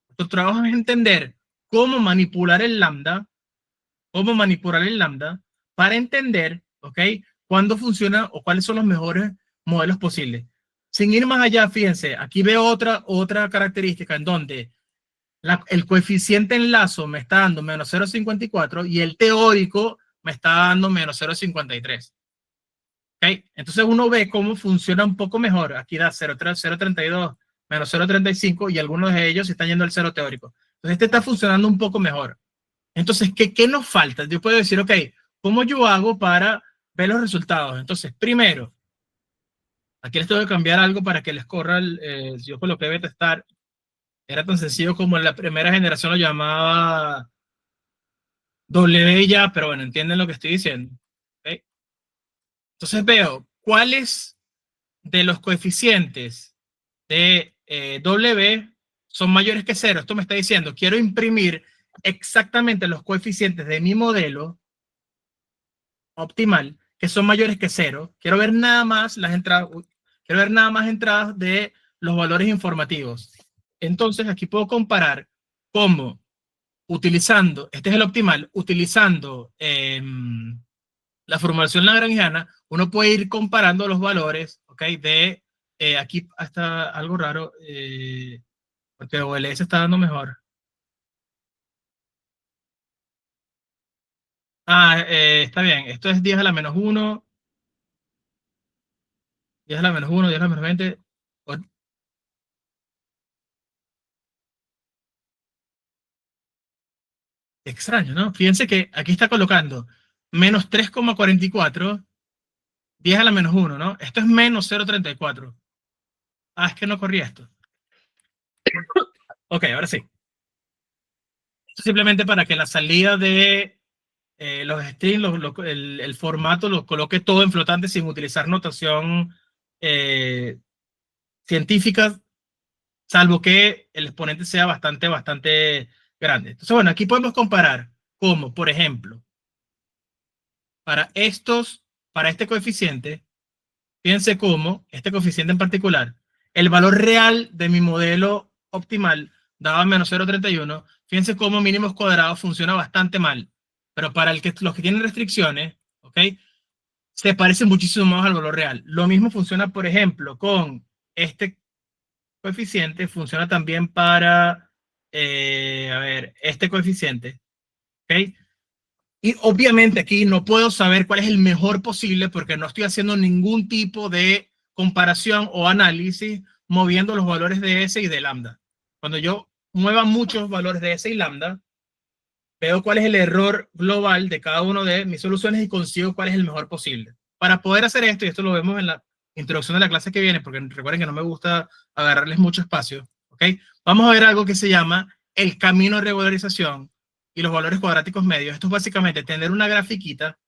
Nuestro trabajo es entender cómo manipular el lambda, para entender, ¿ok?, cuándo funciona o cuáles son los mejores modelos posibles. Sin ir más allá, fíjense, aquí veo otra característica en donde el coeficiente en Lasso me está dando menos 0.54 y el teórico me está dando menos 0.53. ¿Okay? Entonces uno ve cómo funciona un poco mejor. Aquí da 0.32, menos 0.35 y algunos de ellos están yendo al cero teórico. Entonces este está funcionando un poco mejor. Entonces, ¿qué nos falta? Yo puedo decir, ok, ¿cómo yo hago para ver los resultados? Entonces, primero, aquí les tengo que cambiar algo para que les corra, si yo coloqué beta star, era tan sencillo como en la primera generación lo llamaba W ya, pero bueno, entienden lo que estoy diciendo. ¿Okay? Entonces veo cuáles de los coeficientes de W son mayores que cero. Esto me está diciendo, quiero imprimir exactamente los coeficientes de mi modelo optimal que son mayores que cero. Quiero ver nada más las entradas, entradas de los valores informativos. Entonces aquí puedo comparar cómo utilizando, este es el optimal, utilizando la formulación lagrangiana, uno puede ir comparando los valores, ¿ok? De aquí hasta algo raro, porque OLS está dando mejor. Está bien, esto es 10 a la menos 1, 10 a la menos 1, 10 a la menos 20. Extraño, ¿no? Fíjense que aquí está colocando menos 3,44, 10 a la menos 1, ¿no? Esto es menos 0,34. Ah, es que no corría esto. Ok, ahora sí. Esto simplemente para que la salida de los strings, el formato, lo coloque todo en flotante sin utilizar notación científica, salvo que el exponente sea bastante grande. Entonces, bueno, aquí podemos comparar como, por ejemplo, para este coeficiente, fíjense cómo este coeficiente en particular, el valor real de mi modelo optimal daba menos 0.31. Fíjense cómo mínimos cuadrados funciona bastante mal. Pero para los que tienen restricciones, ¿ok?, se parece muchísimo más al valor real. Lo mismo funciona, por ejemplo, con este coeficiente. Funciona también para, este coeficiente. ¿Ok? Y obviamente aquí no puedo saber cuál es el mejor posible porque no estoy haciendo ningún tipo de comparación o análisis moviendo los valores de S y de lambda. Cuando yo mueva muchos valores de S y lambda, veo cuál es el error global de cada una de mis soluciones y consigo cuál es el mejor posible. Para poder hacer esto, y esto lo vemos en la introducción de la clase que viene, porque recuerden que no me gusta agarrarles mucho espacio, ¿ok? Vamos a ver algo que se llama el camino de regularización y los valores cuadráticos medios. Esto es básicamente tener una grafiquita.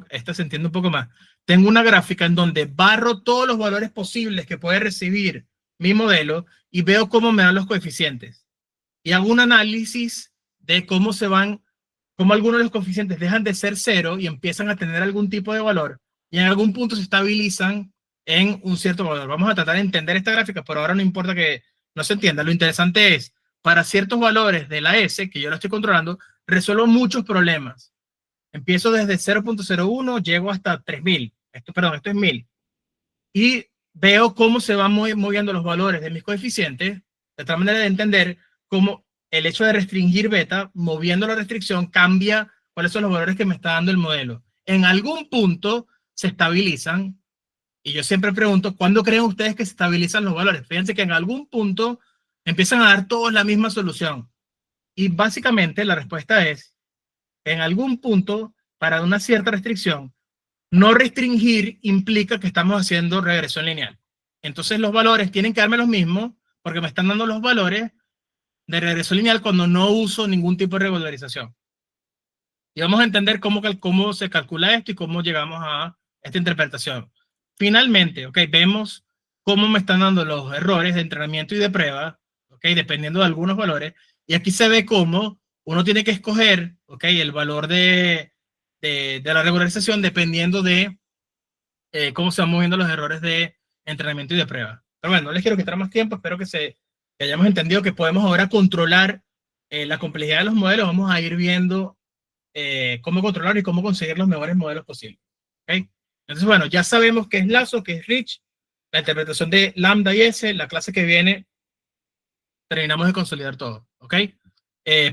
Esto se entiende un poco más. Tengo una gráfica en donde barro todos los valores posibles que puede recibir mi modelo y veo cómo me dan los coeficientes. Y hago un análisis de cómo algunos de los coeficientes dejan de ser cero y empiezan a tener algún tipo de valor y en algún punto se estabilizan en un cierto valor. Vamos a tratar de entender esta gráfica, pero ahora no importa que no se entienda. Lo interesante es, para ciertos valores de la S, que yo lo estoy controlando, resuelvo muchos problemas. Empiezo desde 0.01, llego hasta 3000. Esto es 1000. Y veo cómo se van moviendo los valores de mis coeficientes, de tal manera de entender cómo el hecho de restringir beta, moviendo la restricción, cambia cuáles son los valores que me está dando el modelo. En algún punto se estabilizan, y yo siempre pregunto, ¿cuándo creen ustedes que se estabilizan los valores? Fíjense que en algún punto empiezan a dar todos la misma solución. Y básicamente la respuesta es, en algún punto, para una cierta restricción, no restringir implica que estamos haciendo regresión lineal. Entonces los valores tienen que darme los mismos porque me están dando los valores de regresión lineal cuando no uso ningún tipo de regularización. Y vamos a entender cómo se calcula esto y cómo llegamos a esta interpretación. Finalmente, vemos cómo me están dando los errores de entrenamiento y de prueba, dependiendo de algunos valores. Y aquí se ve cómo uno tiene que escoger el valor de la regularización dependiendo de cómo se van moviendo los errores de entrenamiento y de prueba. Pero bueno, no les quiero quitar más tiempo. Espero que hayamos entendido que podemos ahora controlar la complejidad de los modelos. Vamos a ir viendo cómo controlar y cómo conseguir los mejores modelos posibles. Entonces, bueno, ya sabemos qué es Lasso, qué es Rich, la interpretación de lambda y S. La clase que viene terminamos de consolidar todo.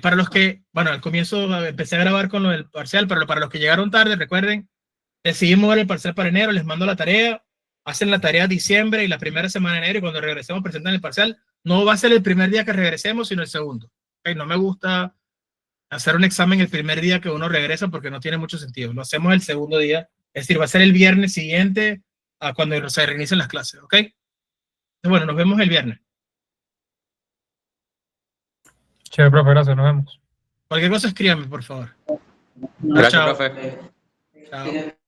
Para los que, bueno, al comienzo empecé a grabar con lo del parcial, pero para los que llegaron tarde, recuerden, decidimos mover el parcial para enero, les mando la tarea, hacen la tarea diciembre y la primera semana de enero, y cuando regresemos presentan el parcial. No va a ser el primer día que regresemos, sino el segundo. No me gusta hacer un examen el primer día que uno regresa porque no tiene mucho sentido. Lo hacemos el segundo día, es decir, va a ser el viernes siguiente a cuando se reinicien las clases, Entonces, bueno, nos vemos el viernes. Chévere, profe, gracias, nos vemos. Cualquier cosa escríbame, por favor. Gracias, Chao. profe. Chao.